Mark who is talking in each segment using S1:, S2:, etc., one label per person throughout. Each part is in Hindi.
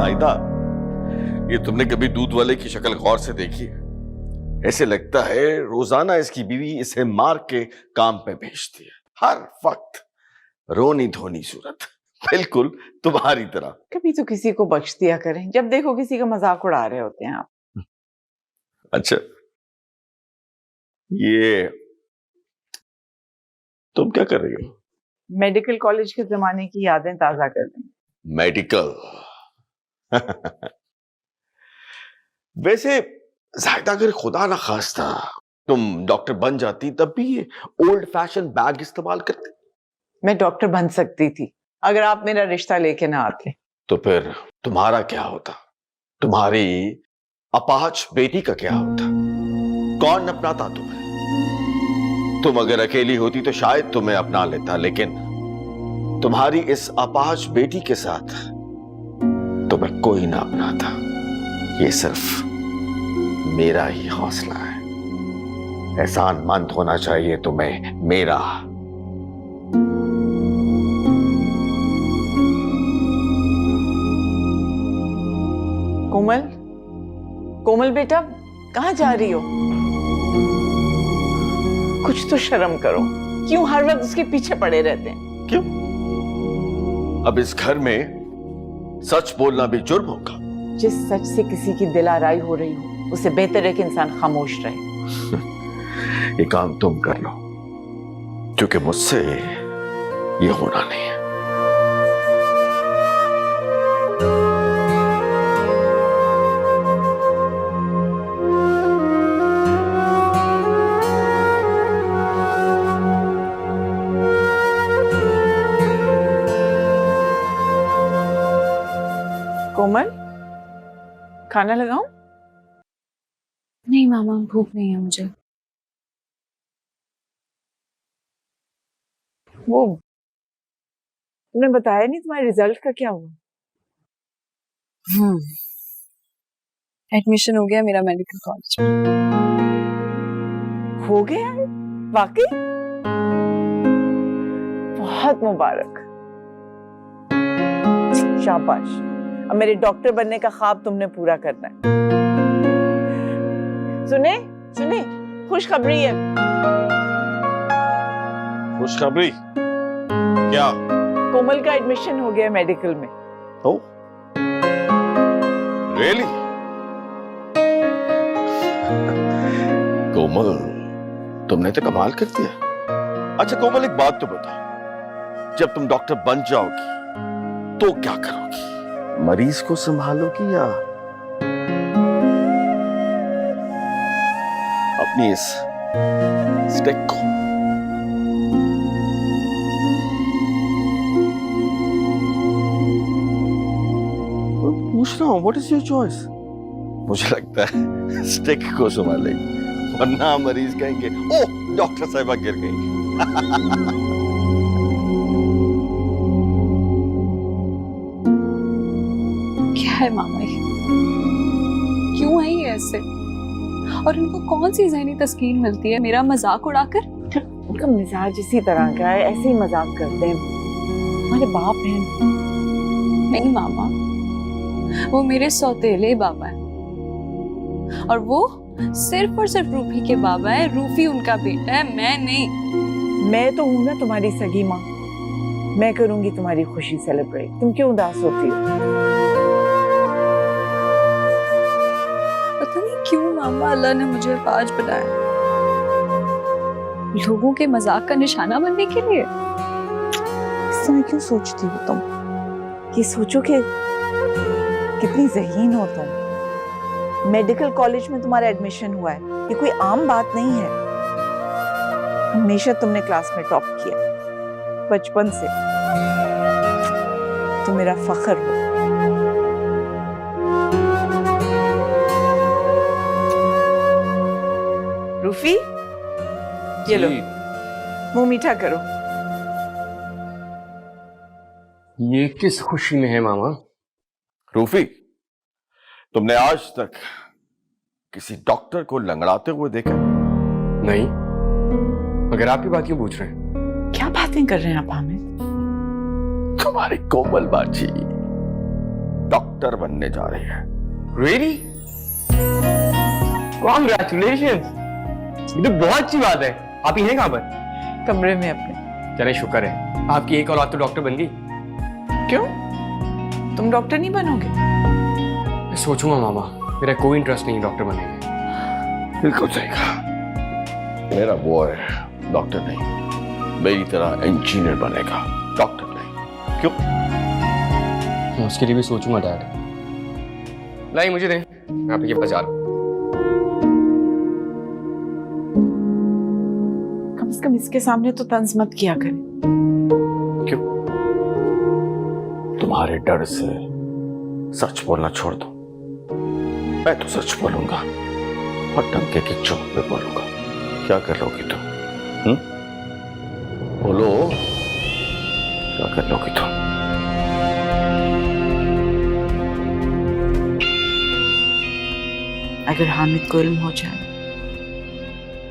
S1: जायदा, ये तुमने कभी दूध वाले की शक्ल गौर से देखी है? ऐसे लगता है रोजाना इसकी बीवी इसे मार के काम पे भेजती है, हर वक्त रोनी धोनी सूरत, बिल्कुल तुम्हारी तरह।
S2: कभी तो किसी को बख्श दिया करें, जब देखो किसी का मजाक उड़ा रहे होते हैं आप।
S1: अच्छा, ये तुम क्या कर रही हो?
S2: मेडिकल कॉलेज के जमाने की यादें ताजा कर रही।
S1: मेडिकल वैसे जायदा, अगर खुदा ना खास्ता तुम डॉक्टर बन जाती तब भी ये ओल्ड फैशन बैग इस्तेमाल करती?
S2: मैं डॉक्टर बन सकती थी अगर आप मेरा रिश्ता लेके ना आते।
S1: तो फिर तुम्हारा क्या होता? तुम्हारी अपाहज बेटी का क्या होता? कौन अपनाता तुम्हें? तुम अगर अकेली होती तो शायद तुम्हें अपना लेता, लेकिन तुम्हारी इस अपाहज बेटी के साथ तुम्हें कोई ना अपनाता। ये सिर्फ मेरा ही हौसला है। एहसानमंद होना चाहिए तुम्हें मेरा।
S2: कोमल, कोमल बेटा, कहाँ जा रही हो? कुछ तो शर्म करो, क्यों हर वक्त उसके पीछे पड़े रहते हैं?
S1: क्यों? अब इस घर में सच बोलना भी जुर्म होगा?
S2: जिस सच से किसी की दिलाराई हो रही हो, उससे बेहतर है कि इंसान खामोश रहे।
S1: ये काम तुम कर लो, क्योंकि मुझसे ये होना नहीं है।
S2: कोमल, खाना लगाऊं?
S3: नहीं मामा, भूख नहीं है मुझे।
S2: वो तुमने बताया नहीं तुम्हारे रिजल्ट का क्या हुआ?
S3: एडमिशन हो गया मेरा मेडिकल कॉलेज में।
S2: हो गया है? वाकई? बहुत मुबारक, शाबाश। अब मेरे डॉक्टर बनने का ख्वाब तुमने पूरा करना है। सुने सुने, खुशखबरी है।
S1: खुशखबरी? क्या?
S2: कोमल का एडमिशन हो गया मेडिकल में।
S1: ओ, रियली? कोमल, तुमने तो कमाल कर दिया। अच्छा कोमल, एक बात तो बताओ, जब तुम डॉक्टर बन जाओगी तो क्या करोगी? मरीज को संभालोगी या अपनी इस स्टिक को? पूछ रहा हूं, व्हाट इज योर चॉइस? मुझे लगता है स्टिक को संभालेगी, वरना मरीज कहेंगे ओह डॉक्टर साहिबा गिर गई।
S3: क्या है मामा ये? क्यों है ये ऐसे? और इनको कौन सी ज़हनी तस्कीन मिलती है मेरा मजाक उड़ाकर?
S2: उनका मिजाज इसी तरह का है, ऐसे ही मजाक करते हैं। हमारे बाप हैं।
S3: नहीं मामा, वो मेरे सौतेले बाबा हैं, और वो सिर्फ और सिर्फ रूफी के बाबा है। रूफी उनका बेटा है, मैं नहीं।
S2: मैं तो हूं ना तुम्हारी सगी माँ, मैं करूंगी तुम्हारी खुशी सेलिब्रेट। तुम क्यों उदास होती हो?
S3: पता नहीं क्यों मामा, अल्लाह ने मुझे आज बनाया लोगों के मजाक का निशाना बनने के लिए।
S2: इस तरह क्यों सोचती हो तुम? ये सोचो कि कितनी ज़हीन हो तुम। मेडिकल कॉलेज में तुम्हारा एडमिशन हुआ है, ये कोई आम बात नहीं है। हमेशा तुमने क्लास में टॉप किया, बचपन से। तुम मेरा फख्र हो। रूफी, ये लो, मुंह मीठा करो।
S4: ये किस खुशी में है मामा?
S1: रूफी, तुमने आज तक किसी डॉक्टर को लंगड़ाते हुए देखा?
S4: नहीं, मगर आप ही बात क्यों पूछ रहे हैं?
S2: क्या बातें कर रहे हैं आप हामिद?
S1: तुम्हारी कोमल बाजी डॉक्टर बनने जा रही है।
S4: रियली? कॉन्ग्रेचुलेशन, ये तो बहुत अच्छी बात है। आप ही हैं कहाँ पर?
S2: कमरे में अपने।
S4: चले, शुक्र है, आपकी एक औलाद तो डॉक्टर बन गई।
S2: क्यों, तुम डॉक्टर नहीं बनोगे?
S4: मैं सोचूंगा मामा, मेरा कोई इंटरेस्ट नहीं डॉक्टर बनने में।
S1: बिल्कुल सही कहा। मेरा बॉय डॉक्टर नहीं, मेरी तरह इंजीनियर बनेगा, डॉक्टर नहीं। क्यों?
S4: मैं उसके लिए भी सोचूंगा डैड। लाई मुझे दें, मैं आपके पास जा रहा हूँ।
S2: कम से कम इसके सामने तो तंज मत किया करे।
S1: क्यों? तुम्हारे डर से सच बोलना छोड़ दो। मैं तो सच बोलूंगा और टंके की चुप पे बोलूंगा। क्या कर लोगी तुम? बोलो, क्या कर लोगी तुम?
S2: अगर हामिद को इल्म हो जाए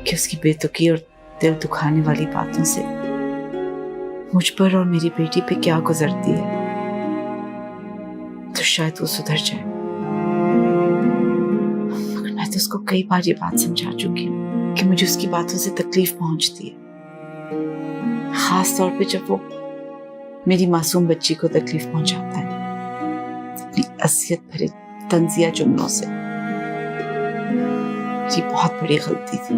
S2: कि उसकी बेतुकी और दिल दुखाने वाली बातों से मुझ पर और मेरी बेटी पे क्या गुजरती है, तो शायद वो सुधर जाए। मगर मैं तो उसको कई बार ये बात समझा चुकी हूँ कि मुझे उसकी बातों से तकलीफ पहुंचती है, खास तौर पे जब वो मेरी मासूम बच्ची को तकलीफ पहुंचाता है अपनी असियत भरे तंजिया जुमलों से। मेरी बहुत बड़ी गलती थी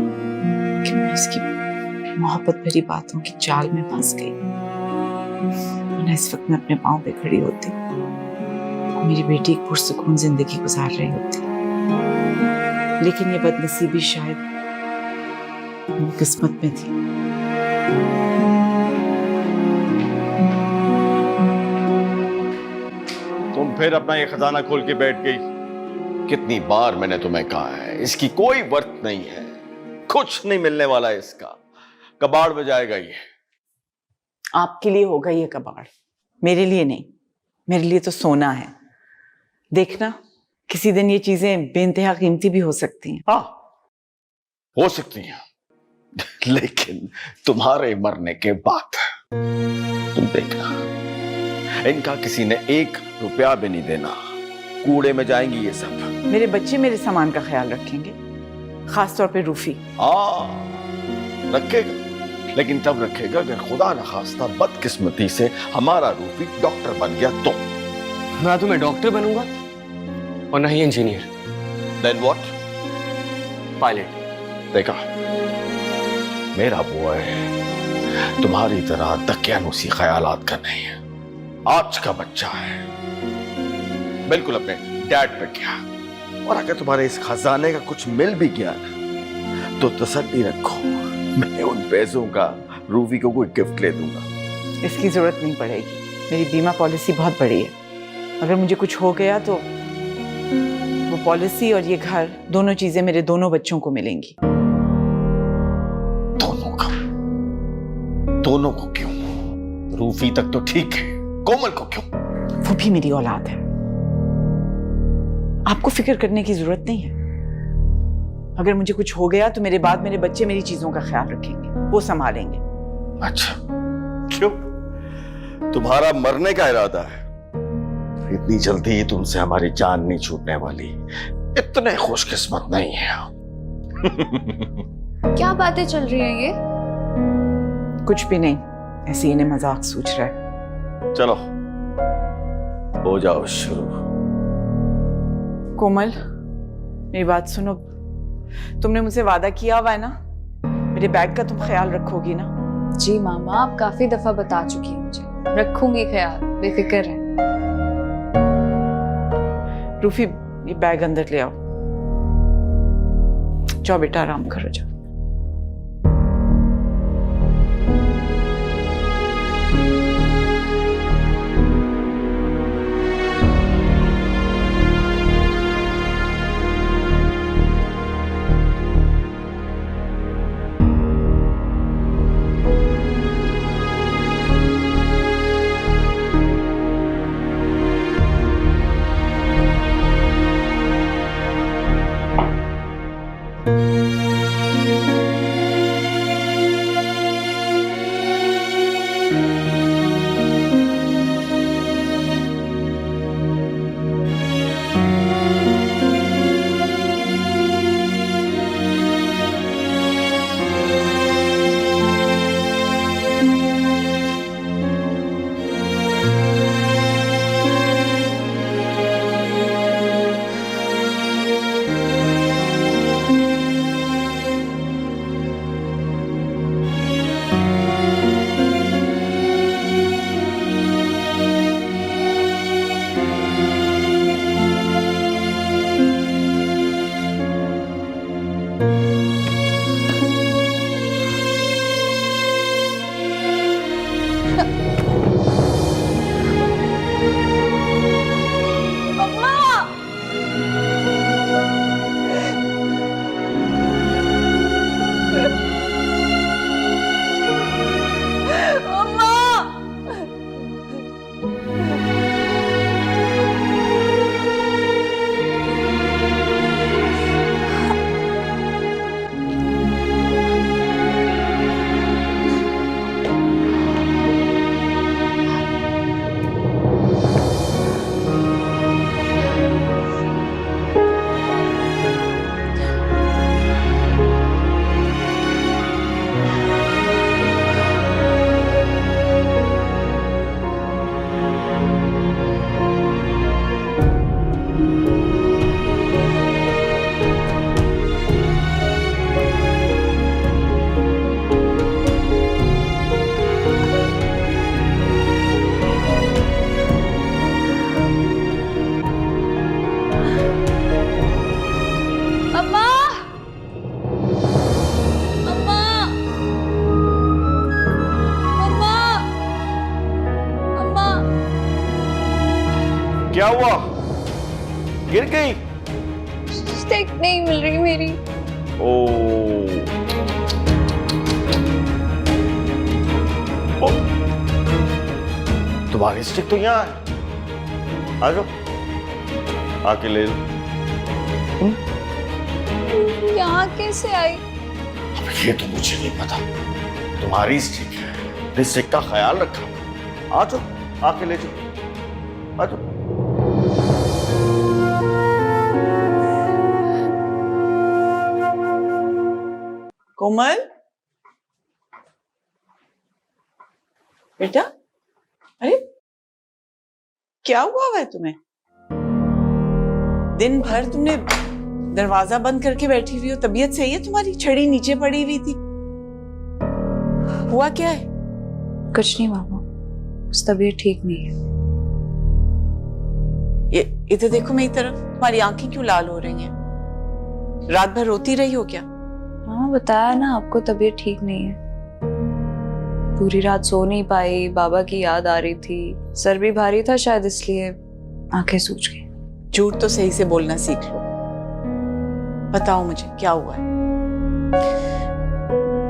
S2: कि मैं उसकी मोहब्बत भरी बातों की जाल में फंस गई, वरना इस वक्त मैं अपने पांव पे खड़ी होती, मेरी बेटी एक पुरसुकून जिंदगी गुजार रही होती। लेकिन ये बदनसीबी शायद किस्मत में थी।
S1: तुम फिर अपना ये खजाना खोल के बैठ गई। कितनी बार मैंने तुम्हें कहा है, इसकी कोई वर्थ नहीं है, कुछ नहीं मिलने वाला है इसका, कबाड़ में जाएगा ये।
S2: आपके लिए होगा ये कबाड़, मेरे लिए नहीं। मेरे लिए तो सोना है। देखना, किसी दिन ये चीजें बेइंतहा कीमती भी हो सकती हैं।
S1: हाँ, हो सकती हैं, लेकिन तुम्हारे मरने के बाद तुम देखना, इनका किसी ने 1 रुपया भी नहीं देना, कूड़े में जाएंगी ये सब।
S2: मेरे बच्चे मेरे सामान का ख्याल रखेंगे, खास तौर पे रूफी।
S1: रखेगा, लेकिन तब रखेगा अगर खुदा न खास्ता बदकिस्मती से हमारा रूफी डॉक्टर बन गया तो।
S4: ना तो मैं डॉक्टर बनूंगा और ना ही इंजीनियर।
S1: Then what?
S4: पायलट।
S1: देखा, मेरा बॉय तुम्हारी तरह दकियानुसी ख्यालात का नहीं है, आज का बच्चा है, बिल्कुल अपने डैड पे गया। और अगर तुम्हारे इस खजाने का कुछ मिल भी गया ना, तो तसल्ली रखो, मैं उन पैसों का रूफी को कोई गिफ्ट ले दूंगा।
S2: इसकी जरूरत नहीं पड़ेगी, मेरी बीमा पॉलिसी बहुत बड़ी है। अगर मुझे कुछ हो गया तो वो पॉलिसी और ये घर, दोनों चीजें मेरे दोनों बच्चों को मिलेंगी।
S1: दोनों को क्यों? रूफी तक तो ठीक है, कोमल को क्यों?
S2: वो भी मेरी औलाद है, आपको फिक्र करने की जरूरत नहीं है। अगर मुझे कुछ हो गया तो मेरे बाद मेरे बच्चे मेरी चीजों का ख्याल रखेंगे, वो संभालेंगे।
S1: अच्छा, क्यों? तुम्हारा मरने का इरादा है? इतनी जल्दी तुमसे हमारी जान नहीं छूटने वाली, इतने खुशकिस्मत नहीं है।
S3: क्या बातें चल रही हैं ये?
S2: कुछ भी नहीं, ऐसे इन्हें मजाक सूझ रहा है।
S1: चलो हो जाओ शुरू।
S2: कोमल, मेरी बात सुनो, तुमने मुझसे वादा किया हुआ है ना, मेरे बैग का तुम ख्याल रखोगी ना?
S3: जी मामा, आप काफी दफा बता चुकी हैं मुझे, रखूंगी ख्याल, बेफिक्र है।
S2: रूफी, ये बैग अंदर ले आओ। जाओ बेटा, आराम करो, जाओ।
S1: क्या हुआ? गिर गई?
S3: स्टिक नहीं मिल रही मेरी।
S1: ओ, ओ। तुम्हारी स्टिक तो यहाँ है। आ जाओ, आके ले लो।
S3: यहाँ कैसे आई?
S1: अब ये तो मुझे नहीं पता। तुम्हारी स्टिक है, अपनी स्टिक का ख्याल रखा। आ जाओ, आके ले जाओ। आ जाओ।
S2: कोमल, बेटा, अरे क्या हुआ है तुम्हें? दिन भर तुमने दरवाजा बंद करके बैठी हुई हो। तबीयत सही है तुम्हारी? छड़ी नीचे पड़ी हुई थी, हुआ क्या है?
S3: कुछ नहीं मामा, उस तबीयत ठीक नहीं है।
S2: ये इधर देखो मेरी तरफ। तुम्हारी आंखें क्यों लाल हो रही हैं? रात भर रोती रही हो क्या?
S3: हाँ बताया ना आपको, तबीयत ठीक नहीं है। पूरी रात सो नहीं पाई, बाबा की याद आ रही थी, सर भी भारी था शायद, इसलिए आंखें सूज गई।
S2: झूठ तो सही से बोलना सीख लो। बताओ मुझे क्या हुआ है?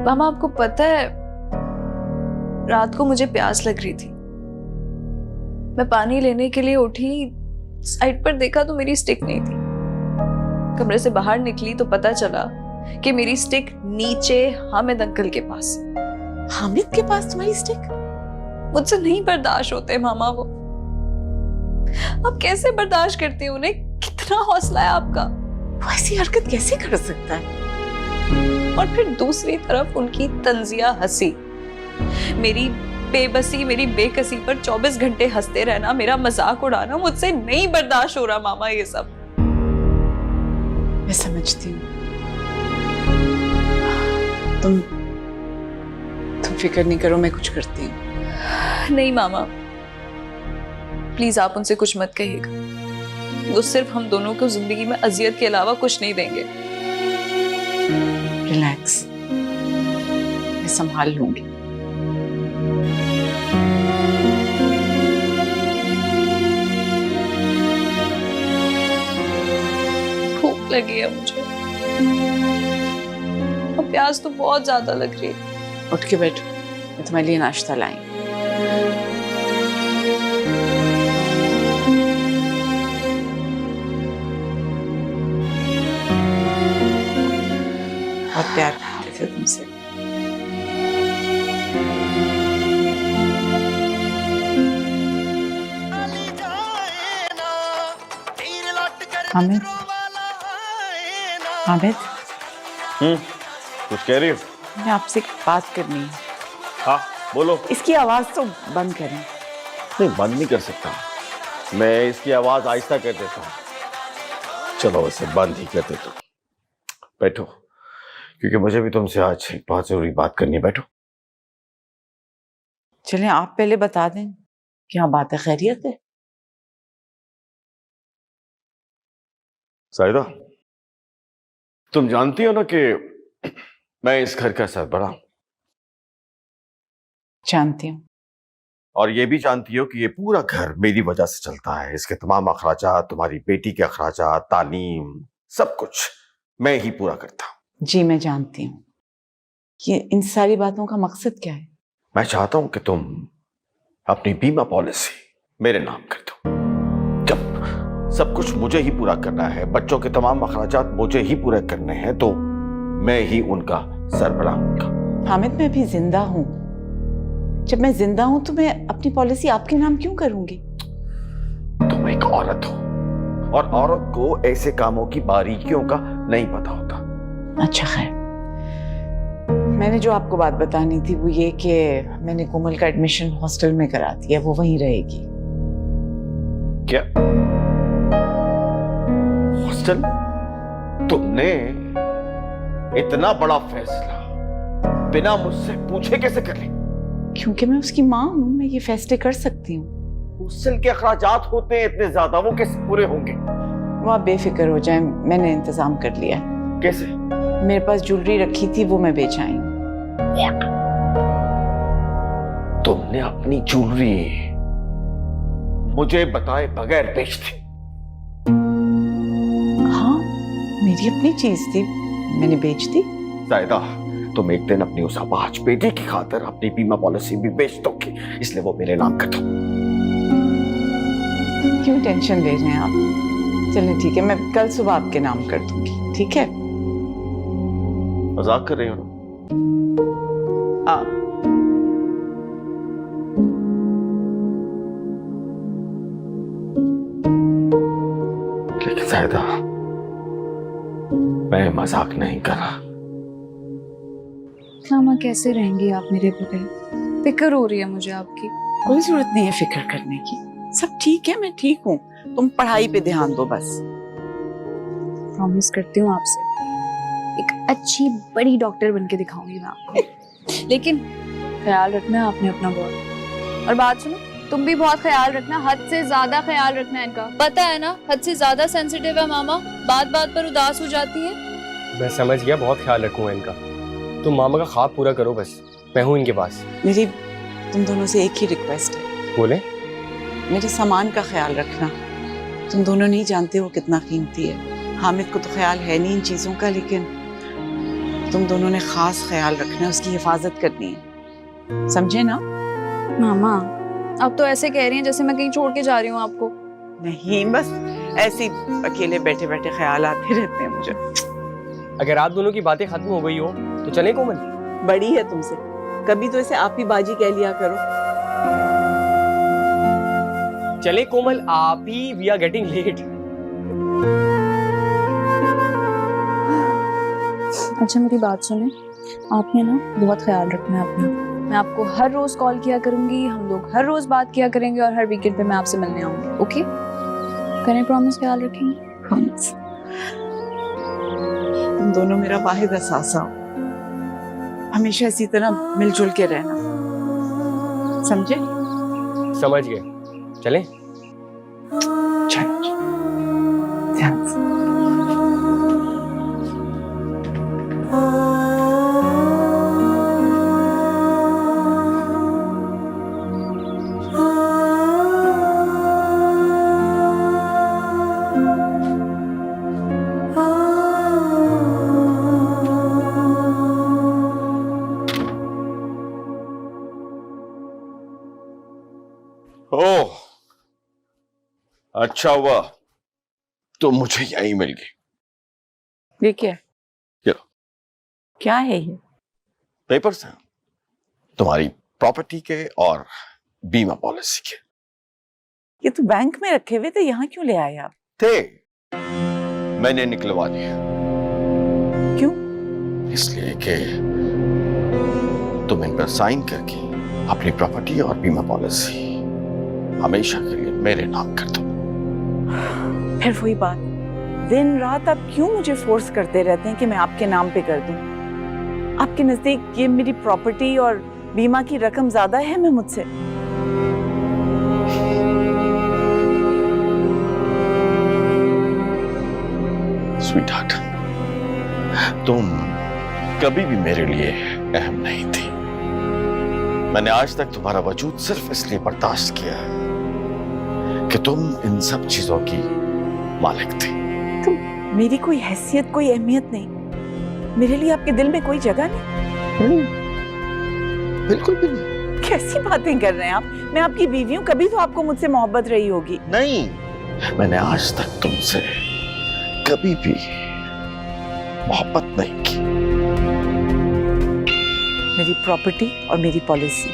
S3: मामा आपको पता है, रात को मुझे प्यास लग रही थी। मैं पानी लेने के लिए उठी, साइड पर देखा तो मेरी स्टिक नहीं थी। कमरे से बाहर निकली तो पता चला कि मेरी स्टिक नीचे हामिद अंकल के पास है।
S2: हामिद के पास तुम्हारी स्टिक?
S3: मुझसे नहीं बर्दाश्त होते मामा वो। आप कैसे बर्दाश्त करते हैं उन्हें? कितना हौसला है आपका?
S2: वो ऐसी हरकत कैसे कर सकता है?
S3: और फिर दूसरी तरफ उनकी तंजिया हंसी, मेरी बेबसी, मेरी बेकसी पर 24 घंटे हंसते रहना, मेरा मजाक उड़ाना, मुझसे नहीं बर्दाश्त हो रहा मामा ये सब।
S2: मैं समझती हूँ। तुम फिक्र नहीं करो, मैं कुछ करती हूँ।
S3: नहीं मामा, प्लीज आप उनसे कुछ मत कहिएगा। वो सिर्फ हम दोनों को जिंदगी में अजियत के अलावा कुछ नहीं देंगे।
S2: रिलैक्स, मैं संभाल लूंगी।
S3: भूख लगी है मुझे और प्यास तो बहुत ज्यादा लग रही है।
S2: उठ के बैठो, मैं तुम्हारे लिए नाश्ता लाई। बहुत प्यार करते थे तुमसे। हामिद, हामिद,
S1: कुछ कह रही हो?
S2: मैं आपसे एक बात करनी है।
S1: हाँ बोलो।
S2: इसकी आवाज तो बंद करें।
S1: नहीं, बंद नहीं कर सकता मैं, इसकी आवाज आहिस्ता कर देता हूँ। चलो इसे बंद ही कर देता हूँ। बैठो, क्योंकि मुझे भी तुमसे आज एक बहुत जरूरी बात करनी है। बैठो।
S2: चलें आप पहले बता दें, क्या बात है? खैरियत है?
S1: साहिदा, तुम जानती हो ना कि मैं इस घर का सरबराह हूं।
S2: जानती हूँ।
S1: और ये भी जानती हो कि ये पूरा घर मेरी वजह से चलता है। इसके तमाम अखराजात, तुम्हारी बेटी के अखराजात, तालीम, सब कुछ मैं ही पूरा करता हूं।
S2: जी मैं जानती हूँ। ये इन सारी बातों का मकसद क्या है?
S1: मैं चाहता हूं कि तुम अपनी बीमा पॉलिसी मेरे नाम कर दो। जब सब कुछ मुझे ही पूरा करना है, बच्चों के तमाम अखराजात मुझे ही पूरे करने हैं, तो मैं ही उनका सरबराह हूंगा।
S2: हामिद, मैं अभी जिंदा हूँ। जब मैं जिंदा हूँ तो मैं अपनी पॉलिसी आपके नाम क्यों करूंगी?
S1: तुम एक औरत हो और औरत को ऐसे कामों की बारीकियों का नहीं पता होता।
S2: अच्छा खैर, मैंने जो आपको बात बतानी थी वो ये कि मैंने कोमल का एडमिशन हॉस्टल में करा दिया, वो वहीं रहेगी।
S1: क्या हॉस्टल? तुमने इतना बड़ा फैसला बिना मुझसे पूछे कैसे कर ली?
S2: क्योंकि मैं उसकी माँ हूँ, मैं ये फैसले कर सकती हूँ।
S1: हॉस्टल के अखराजात होते हैं इतने ज्यादा, वो कैसे पूरे होंगे?
S2: वो आप बेफिक्र हो जाएं, मैंने इंतजाम कर लिया।
S1: कैसे?
S2: मेरे पास ज्वेलरी रखी थी, वो मैं बेच आई हूँ।
S1: तुमने अपनी ज्वेलरी मुझे बताए बगैर बेच दी।
S2: हाँ, मेरी अपनी चीज थी, मैंने बेच दी।
S1: जायदा, तुम एक दिन अपनी उस अपाहज बेटी की खातिर अपनी बीमा पॉलिसी भी बेच दोगी, इसलिए वो मेरे नाम कर दो।
S2: क्यों टेंशन ले रहे हैं आप? चलिए ठीक है, मैं कल सुबह आपके नाम कर दूंगी, ठीक है?
S1: मजाक कर रही हो ना?
S2: हाँ।
S1: लेकिन जायदा, मैं मजाक नहीं कर रहा।
S3: मामा कैसे रहेंगी आप मेरे बगैर? फिक्र हो रही है मुझे आपकी।
S2: कोई जरूरत नहीं है फिक्र करने की, सब ठीक है, मैं ठीक हूँ। तुम पढ़ाई पे ध्यान दो बस।
S3: प्रॉमिस करती हूँ आपसे, एक अच्छी बड़ी डॉक्टर बन के दिखाऊंगी मैं आपको। लेकिन ख्याल रखना आपने अपना बहुत। और बात सुनो, तुम भी बहुत ख्याल रखना, हद से ज्यादा ख्याल रखना इनका। पता है ना, हद से ज्यादा सेंसिटिव है मामा, बात बात पर उदास हो जाती है।
S4: मैं समझ गया, बहुत ख्याल रखूंगा इनका। तुम मामा का ख्वाब पूरा करो बस, मैं हूँ इनके पास।
S2: मेरी तुम दोनों से एक ही रिक्वेस्ट है,
S4: बोले?
S2: मेरे सामान का ख्याल रखना। तुम दोनों नहीं जानते वो कितना कीमती है। हामिद को तो ख्याल है नहीं इन चीजों का, लेकिन तुम दोनों ने खास ख्याल रखना है, उसकी हिफाजत करनी है, समझे ना?
S3: मामा अब तो ऐसे कह रही हैं जैसे मैं कहीं छोड़ के जा रही हूँ आपको।
S2: नहीं, बस ऐसे ही अकेले बैठे बैठे ख्याल आते रहते हैं मुझे।
S4: अगर आप दोनों की बातें खत्म हो गई हो तो चले कोमल।
S2: बड़ी है तुमसे, कभी तो इसे आप ही बाजी कह लिया करो।
S4: चले कोमल, आप ही, वी आर गेटिंग लेट।
S3: अच्छा मेरी बात सुने, आपने ना बहुत ख्याल रखना है अपना। मैं आपको हर रोज कॉल किया करूंगी, हम लोग हर रोज बात किया करेंगे और हर वीकेंड पे मैं आपसे मिलने आऊंगी। ओके? करें प्रॉमिस? ख्याल रखेंगे?
S2: प्रॉमिस। तुम दोनों मेरा वाहिद असासा हो, हमेशा इसी तरह मिलजुल के रहना, समझे?
S4: समझ गए, चले?
S2: चलो, ध्यान से।
S1: ओह, अच्छा हुआ तो मुझे यही मिल गई।
S2: ये क्या है?
S1: क्या?
S2: क्या है ये?
S1: पेपर्स हैं तुम्हारी प्रॉपर्टी के और बीमा पॉलिसी के।
S2: ये तो बैंक में रखे हुए थे, यहाँ क्यों ले आए आप?
S1: थे, मैंने निकलवा दिए।
S2: क्यों?
S1: इसलिए कि तुम इन पर साइन करके अपनी प्रॉपर्टी और बीमा पॉलिसी हमेशा के लिए मेरे नाम कर दो।
S2: फिर वही बात, दिन रात आप क्यों मुझे फोर्स करते रहते हैं कि मैं आपके नाम पे कर दूं? आपके नजदीक ये मेरी प्रॉपर्टी और बीमा की रकम ज्यादा है मैं मुझसे?
S1: स्वीटहार्ट, तुम कभी भी मेरे लिए अहम नहीं थी। मैंने आज तक तुम्हारा वजूद सिर्फ इसलिए बर्दाश्त किया कि तुम इन सब चीजों की मालिक थी।
S2: तो मेरी कोई हैसियत, कोई अहमियत नहीं? मेरे लिए आपके दिल में कोई जगह नहीं?
S1: बिल्कुल भी नहीं।
S2: कैसी बातें कर रहे हैं आप? मैं आपकी बीवी हूँ, कभी तो आपको मुझसे मोहब्बत रही होगी।
S1: नहीं, मैंने आज तक तुमसे कभी भी मोहब्बत नहीं की।
S2: मेरी प्रॉपर्टी और मेरी पॉलिसी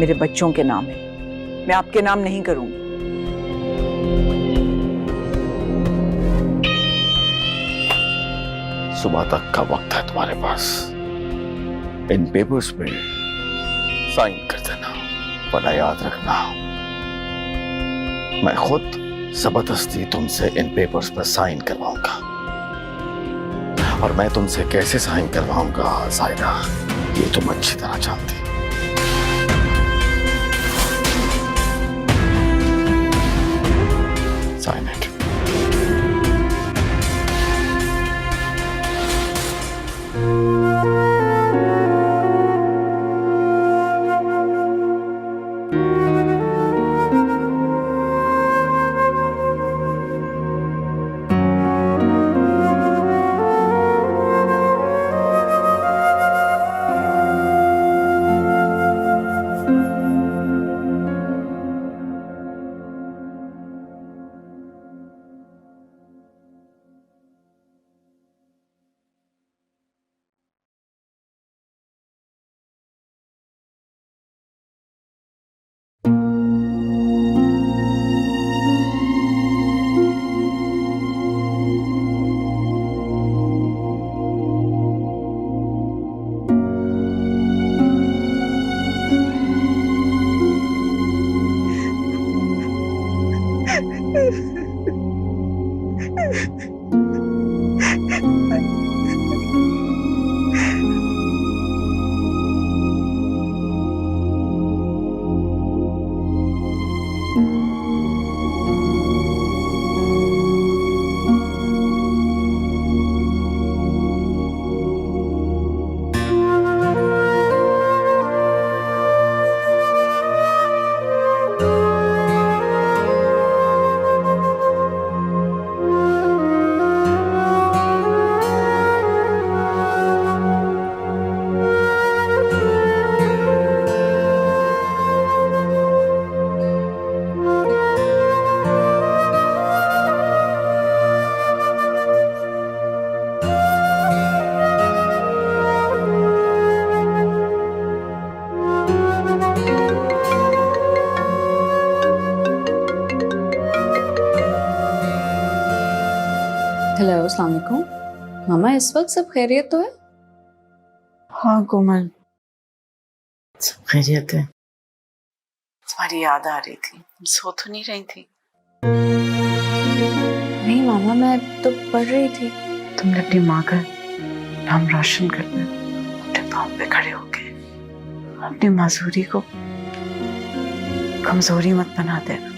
S2: मेरे बच्चों के नाम है, मैं आपके नाम नहीं करूंगी।
S1: सुबह तक का वक्त है तुम्हारे पास, इन पेपर्स पे साइन कर देना, वरना याद रखना मैं खुद जबरदस्ती तुमसे इन पेपर्स पर साइन करवाऊंगा। और मैं तुमसे कैसे साइन करवाऊंगा जायदा, ये तुम अच्छी तरह जानती। Sign it.
S3: हेलो, अस्सलाम वालेकुम। मामा, इस वक्त सब खैरियत तो है?
S2: हाँ कोमल, सब खैरियत है। तुम्हारी याद आ रही थी, सो तो नहीं रही थी?
S3: नहीं मामा, मैं तो पढ़ रही थी।
S2: तुमने अपनी माँ का नाम रोशन करना, अपने पाँव पे खड़े होके अपनी मासूरी को कमजोरी मत बना देना।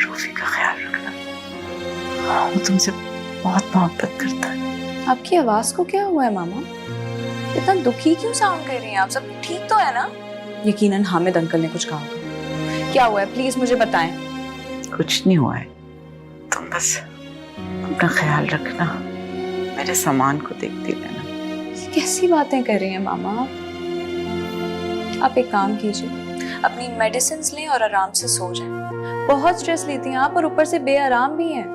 S2: रूफी का ख्याल रखना, वो तुमसे बहुत मोहब्बत करता है।
S3: आपकी आवाज को क्या हुआ है मामा? इतना दुखी क्यों साउंड कर रही हैं आप? सब ठीक तो है ना? यकीनन हामिद अंकल ने कुछ कहा होगा। क्या हुआ है, प्लीज मुझे बताएं।
S2: कुछ नहीं हुआ है, तुम बस अपना ख्याल रखना, मेरे सामान को देखती रहना।
S3: ये कैसी बातें कर रही हैं मामा? आप एक काम कीजिए, अपनी मेडिसिन लें और आराम से सो जाएं। बहुत स्ट्रेस लेती हैं आप और ऊपर से बेआराम भी हैं।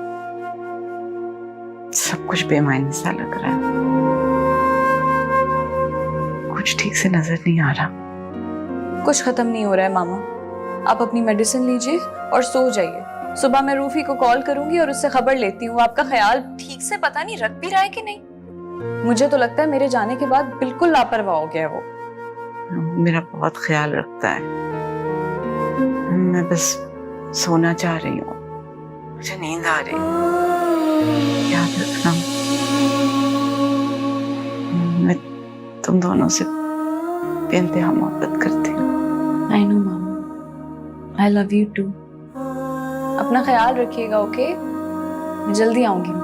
S2: सब कुछ बेमायने सा लग रहा है, कुछ ठीक से नजर नहीं आ रहा।
S3: कुछ खत्म नहीं हो रहा है मामा। आप अपनी मेडिसिन लीजिए और सो जाइए। सुबह मैं रूफी को कॉल करूंगी और उससे खबर लेती हूँ। आपका ख्याल ठीक से पता नहीं रख भी रहा है कि नहीं। मुझे तो लगता है मेरे जाने के बाद बिल्कुल लापरवाह हो गया है वो।
S2: मेरा बहुत ख्याल रखता है, मैं बस सोना चाह रही हूँ, मुझे नींद आ रही है। याद रखना, मैं तुम दोनों से बेइंतहा मोहब्बत करती हूँ।
S3: I know mama, I love you too. अपना ख्याल रखिएगा, ओके? मैं जल्दी आऊंगी।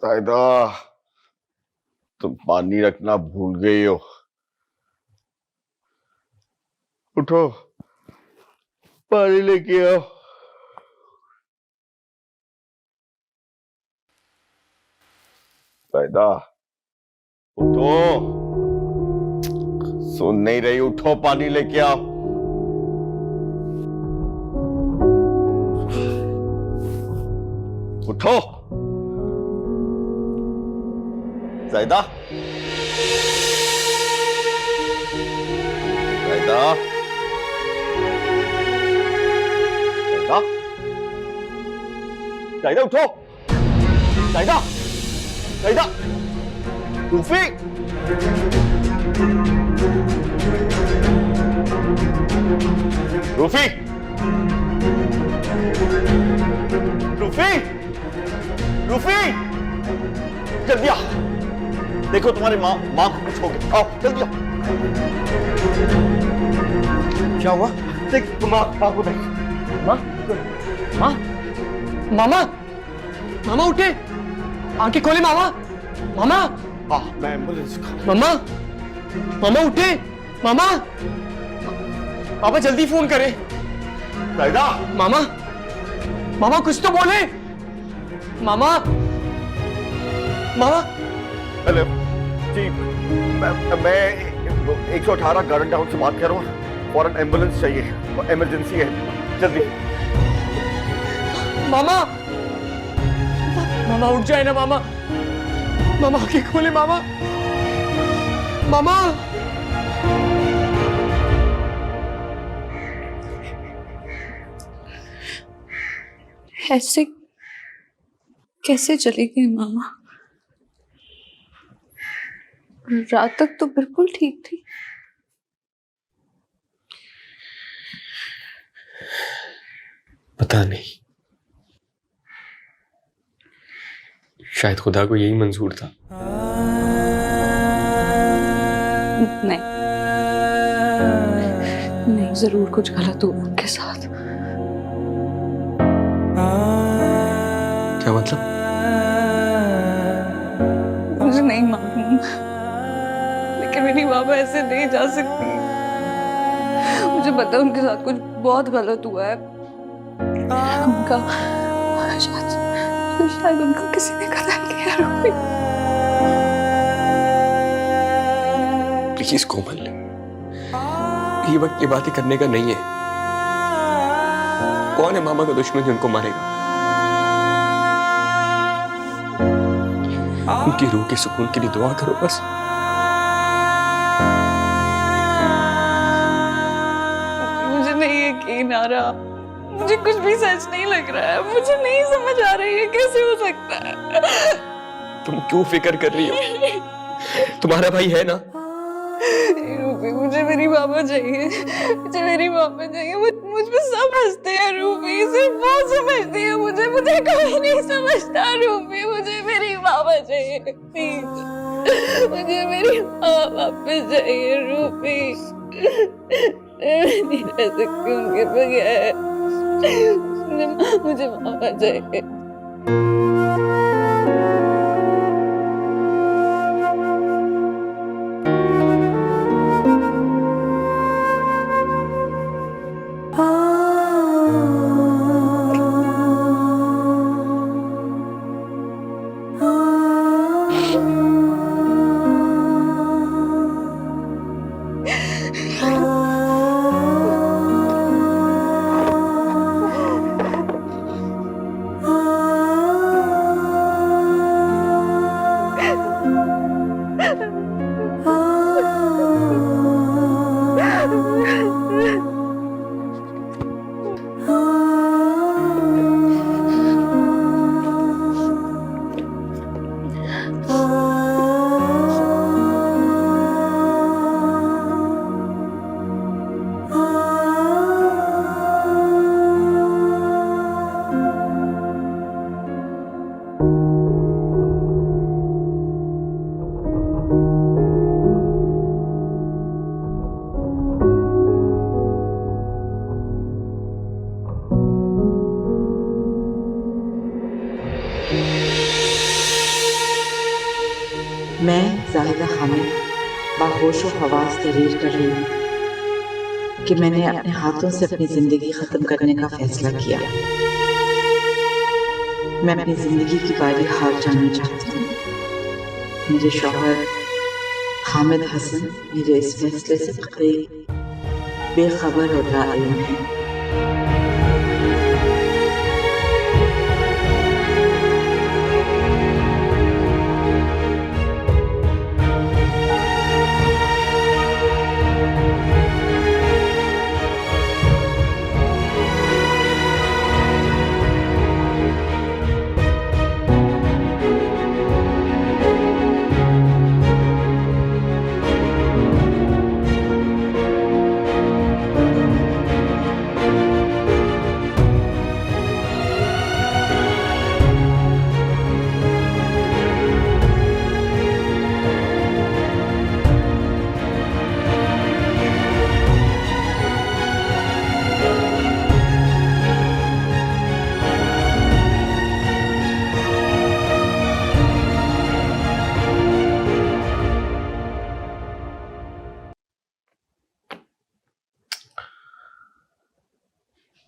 S1: साइदा, तुम पानी रखना भूल गई हो। उठो, पानी लेके आओ। साइदा, उठो, सुन नहीं रही? उठो, पानी लेके आओ। उठो ज़ायदा, ज़ायदा, ज़ायदा, ज़ायदा उठो, ज़ायदा, ज़ायदा, रूफी, रूफी, रूफी, रूफी, जल्दी आ। देखो तुम्हारी माँ को कुछ हो गया। आओ जल्दी आओ।
S4: क्या हुआ?
S1: देख माँ को देख।
S4: माँ, माँ, मामा, मामा उठे, आंखें खोले मामा, मामा।
S1: हाँ मैं एम्बुलेंस का।
S4: मामा, मामा उठे, मामा, पापा जल्दी फोन करें।
S1: शाहिदा,
S4: मामा, मामा कुछ तो बोले। मामा, मामा।
S1: हेलो जी, मैं 118 गार्डन टाउन से बात कर रहा हूँ। फौरन एम्बुलेंस चाहिए, इमरजेंसी है, जल्दी।
S4: मामा, मामा उठ जाए ना मामा। मामा आंखें खोले मामा। मामा।
S3: ऐसे कैसे चली गई मामा? रात तक तो बिल्कुल ठीक थी।
S4: पता नहीं, शायद खुदा को यही मंजूर था।
S3: नहीं नहीं, जरूर कुछ गलत हुआ उनके साथ।
S4: क्या मतलब?
S3: मुझे नहीं मालूम, लेकिन मेरी बाबा ऐसे नहीं जा सकती। मुझे पता है उनके साथ कुछ बहुत गलत हुआ है। उनका शायद उनका किसी ने कत्ल किया। रूबी,
S4: प्लीज कोमल, ये वक्त ये बातें करने का नहीं है। कौन है मामा का दुश्मन जो उनको मारेगा? उनकी रूह के सुकून के लिए दुआ करो बस।
S3: मुझे नहीं यकीन आ रहा, मुझे कुछ भी सच नहीं लग रहा है। मुझे नहीं समझ आ रही है कैसे हो सकता है।
S4: तुम क्यों फिक्र कर रही हो? तुम्हारा भाई है ना?
S3: रूबी, मुझे मेरी बाबा चाहिए, मुझे मेरी बाबा चाहिए। मुझ पे सब हंसते हैं रूबी, सिर्फ वो समझती है मुझे कोई नहीं समझता। रूबी, मुझे मेरी बाबा चाहिए प्लीज, मुझे मेरी माँ वापस चाहिए। रूबी, मैं नहीं रह सकती उनके बगैर। मुझे मामा चाहिए।
S5: मैं जाहिदा हामिद बाहोशो हवास तहरीर कर रही हूँ कि मैंने अपने हाथों से अपनी जिंदगी खत्म करने का फैसला किया। मैं अपनी जिंदगी की बारी हार जाना चाहती हूँ। मेरे शौहर हामिद हसन मेरे इस फैसले से कतई बेखबर और नाइल्म हैं।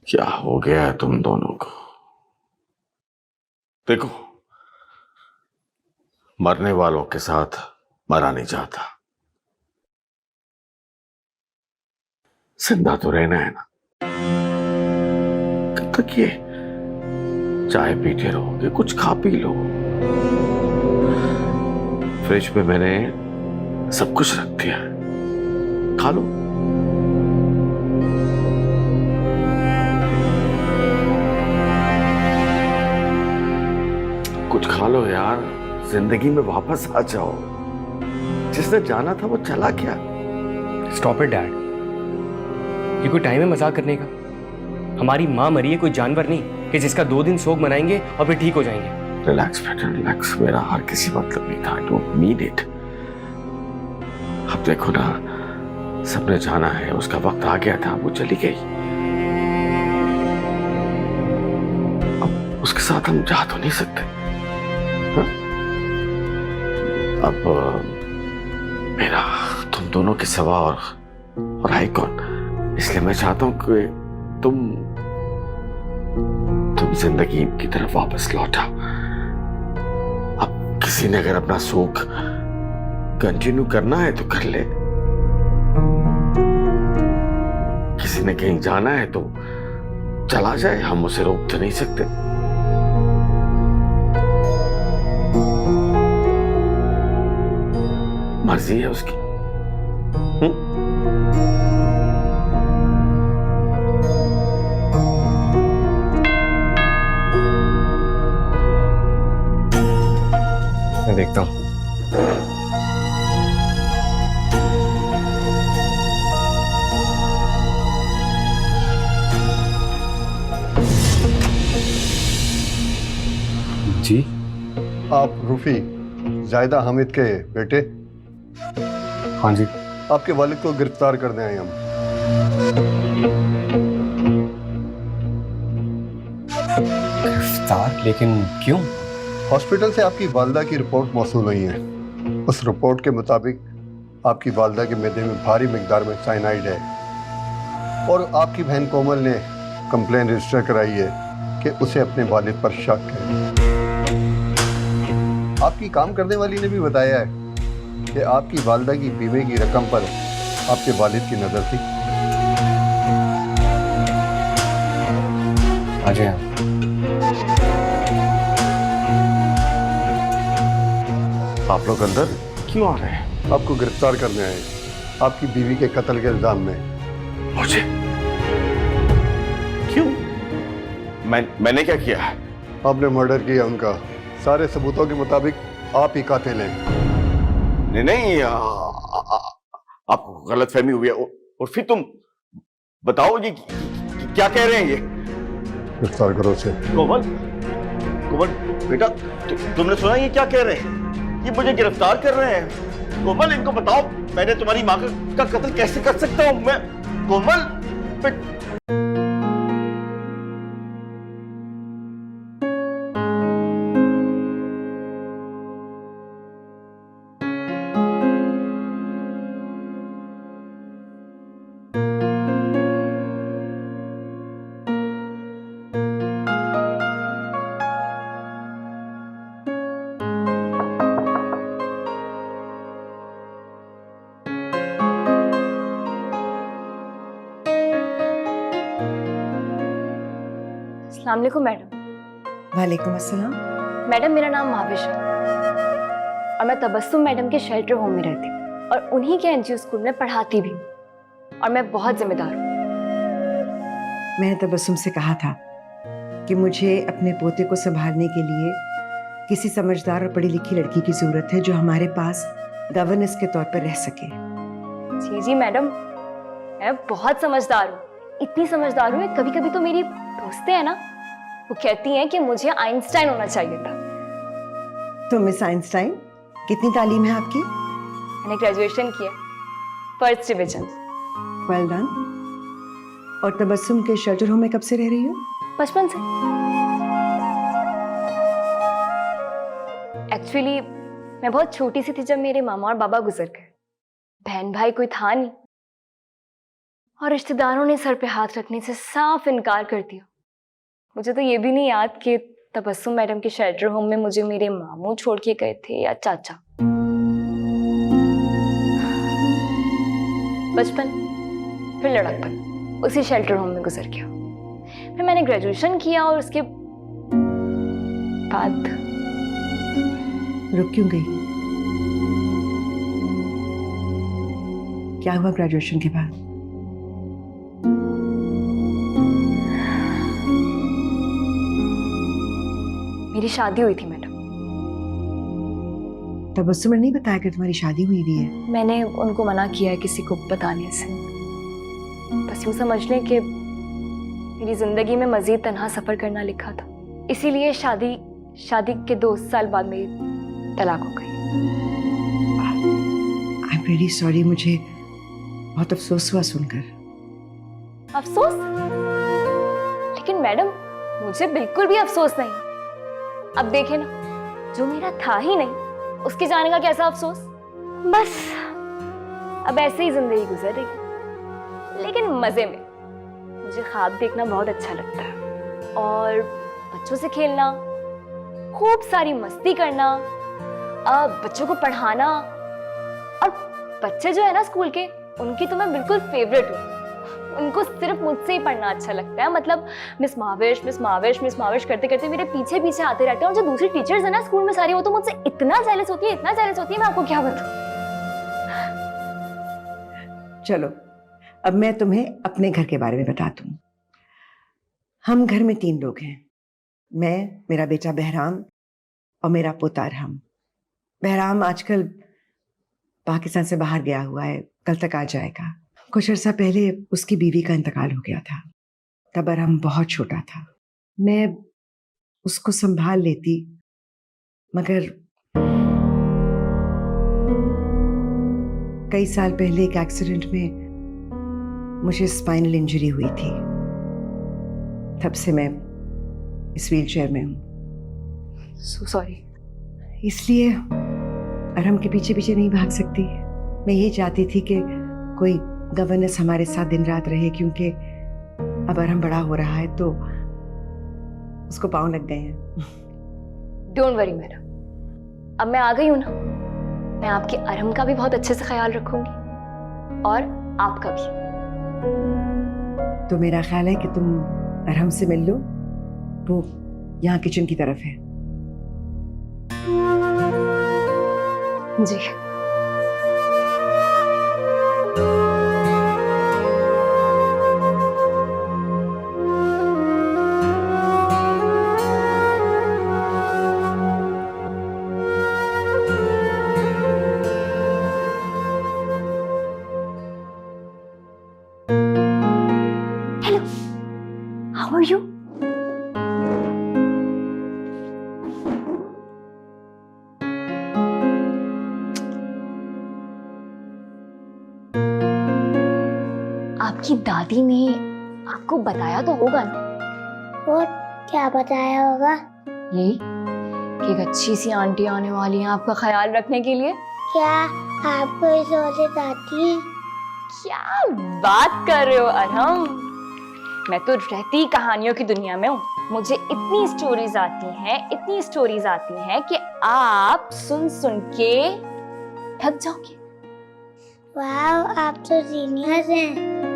S1: क्या हो गया है तुम दोनों को? देखो, मरने वालों के साथ मरा नहीं जाता, जिंदा तो रहना है ना। कब तक ये चाय पीते रहोगे? कुछ खा पी लो। फ्रिज में मैंने सब कुछ रख दिया है, खा लो। कुछ खा लो यार, जिंदगी में वापस आ जाओ। जिसने जाना था वो चला गया।
S4: स्टॉप इट डैड, ये कोई टाइम है मजाक करने का? हमारी माँ मरी है, कोई जानवर नहीं कि जिसका 2 दिन शोक मनाएंगे और फिर ठीक हो जाएंगे।
S1: रिलैक्स बेटा, रिलैक्स। मेरा हर किसी मतलब नहीं था। I don't mean it. अब देखो ना, सबने जाना है, उसका वक्त आ गया था, वो चली गई। अब उसके साथ हम जा तो नहीं सकते। हाँ? अब मेरा तुम दोनों के सिवा और है कौन? इसलिए मैं चाहता हूं कि तुम जिंदगी की तरफ वापस लौटा। अब किसी ने अगर अपना शोक कंटिन्यू करना है तो कर ले, किसी ने कहीं जाना है तो चला जाए, हम उसे रोक तो नहीं सकते। मर्जी है उसकी।
S4: मैं देखता हूँ। जी,
S6: आप रूफी जायदा हामिद के बेटे?
S4: हाँ जी।
S6: आपके वालिद को गिरफ्तार करने आए हम।
S4: गिरफ्तार? लेकिन क्यों?
S6: हॉस्पिटल से आपकी वालदा की रिपोर्ट मौसूल हुई है। उस रिपोर्ट के मुताबिक आपकी वालदा के मैदे में भारी मिकदार में साइनाइड है और आपकी बहन कोमल ने कंप्लेन रजिस्टर कराई है कि उसे अपने वालिद पर शक है। आपकी काम करने वाली ने भी बताया है कि आपकी वालदा की बीमे की रकम पर आपके वालिद की नजर थी।
S4: आ जाए।
S1: आप लोग अंदर क्यों आ रहे हैं?
S6: आपको गिरफ्तार करने आए, आपकी बीवी के कत्ल के इल्जाम में।
S1: मुझे? क्यों? मैंने क्या किया है?
S6: आपने मर्डर किया उनका। सारे सबूतों के मुताबिक आप ही कातिल हैं।
S1: नहीं, आपको गलतफहमी हुई है। और फिर तुम बताओ ये क्या कह रहे हैं? ये
S6: गिरफ्तार करो उसे।
S1: कोमल, कोमल बेटा, तुमने सुना ये क्या कह रहे हैं? ये मुझे गिरफ्तार कर रहे हैं। कोमल, इनको बताओ मैंने तुम्हारी माँ का कत्ल कैसे कर सकता हूँ मैं? कोमल
S7: अस्सलाम वालेकुम मैडम।
S2: वालेकुम अस्सलाम।
S7: मैडम, मेरा नाम माविश है और मैं तबस्सुम मैडम के शेल्टर होम में रहती हूँ और उन्हीं के एनजीओ स्कूल में पढ़ाती भी हूँ और मैं बहुत जिम्मेदार हूँ।
S8: मैंने तबस्सुम से कहा था कि मुझे अपने पोते को संभालने के लिए किसी समझदार और पढ़ी लिखी लड़की की जरूरत है जो हमारे पास गवर्नेंस के तौर पर रह सके।
S7: जी जी मैडम, मैं बहुत समझदार हूँ। इतनी समझदार हूँ, कभी कभी तो मेरी दोस्तें हैं ना, वो कहती हैं कि मुझे आइंस्टाइन होना चाहिए था।
S8: तो मिस आइंस्टाइन, कितनी तालीम है आपकी?
S7: मैंने ग्रेजुएशन किया, फर्स्ट डिवीजन।
S8: Well done. और तबस्सुम के शेल्टर होम में कब से रह रही हो?
S7: बचपन से। एक्चुअली मैं बहुत छोटी सी थी जब मेरे मामा और बाबा गुजर गए। बहन भाई कोई था नहीं और रिश्तेदारों ने सर पे हाथ रखने से साफ इनकार कर दिया। मुझे तो ये भी नहीं याद कि तबस्सुम मैडम के शेल्टर होम में मुझे मेरे मामू छोड़ के गए थे या चाचा। बचपन, फिर लड़कपन उसी शेल्टर होम में गुजर गया। फिर मैंने ग्रेजुएशन किया और उसके बाद
S8: रुक क्यों गई? क्या हुआ ग्रेजुएशन के बाद?
S7: मेरी शादी हुई थी मैडम।
S8: तबस्सुम ने नहीं बताया कि तुम्हारी शादी हुई भी है?
S7: मैंने उनको मना किया है किसी को बताने से। बस यूं समझ लें कि मेरी जिंदगी में मजीद तन्हा सफर करना लिखा था, इसीलिए शादी के 2 साल बाद मेरी तलाक हो गई।
S8: आई एम रियली सॉरी, मुझे बहुत अफसोस हुआ सुनकर।
S7: अफसोस? लेकिन मैडम मुझे बिल्कुल भी अफसोस नहीं। अब देखे ना, जो मेरा था ही नहीं उसके जाने का कैसा अफसोस। बस अब ऐसे ही जिंदगी गुजर रही, लेकिन मजे में। मुझे ख्वाब देखना बहुत अच्छा लगता है और बच्चों से खेलना, खूब सारी मस्ती करना, बच्चों को पढ़ाना। और बच्चे जो है ना स्कूल के, उनकी तो मैं बिल्कुल फेवरेट हूँ। उनको सिर्फ मुझसे ही पढ़ना अच्छा लगता है। मतलब मिस महावेश मिस महावेश मिस महावेश करते करते मेरे पीछे पीछे आते रहते हैं। और जो दूसरी टीचर्स है ना स्कूल में सारी, वो तो मुझसे इतना जेलस होती है, इतना जेलस होती है, मैं आपको क्या बताऊं।
S8: चलो अब मैं तुम्हें अपने घर के बारे में बताती हूँ। हम घर में 3 लोग हैं, मैं, मेरा बेटा बहराम और मेरा पोता अरहम। बहराम आजकल पाकिस्तान से बाहर गया हुआ है, कल तक आ जाएगा। कुछ अर्सा पहले उसकी बीवी का इंतकाल हो गया था, तब अरहम बहुत छोटा था। मैं उसको संभाल लेती, मगर कई साल पहले एक एक्सीडेंट में मुझे स्पाइनल इंजरी हुई थी। तब से मैं इस व्हीलचेयर में हूँ।
S7: So sorry.
S8: इसलिए अरहम के पीछे पीछे नहीं भाग सकती। मैं ये चाहती थी कि कोई गवर्नेंस हमारे साथ दिन रात रहे, क्योंकि अब अरहम बड़ा हो रहा है तो उसको पाँव लग गए हैं।
S7: डोंट वरी मैडम, अब मैं आ गई हूं ना, मैं आपके अरहम का भी बहुत अच्छे से ख्याल रखूंगी और आपका भी।
S8: तो मेरा ख्याल है कि तुम अरहम से मिल लो, वो यहाँ किचन की तरफ है।
S7: जी। Hello, how are you? आपकी दादी ने आपको बताया तो होगा ना?
S9: और क्या बताया होगा?
S7: यही कि एक अच्छी सी आंटी आने वाली है आपका ख्याल रखने के लिए।
S9: क्या आपको इस औरत आती है?
S7: क्या बात कर रहे हो अरहम? मैं तो रहती कहानियों की दुनिया में हूँ। मुझे इतनी स्टोरीज आती हैं कि आप सुन सुन के थक जाओगे।
S9: वाह, आप तो जीनियस हैं।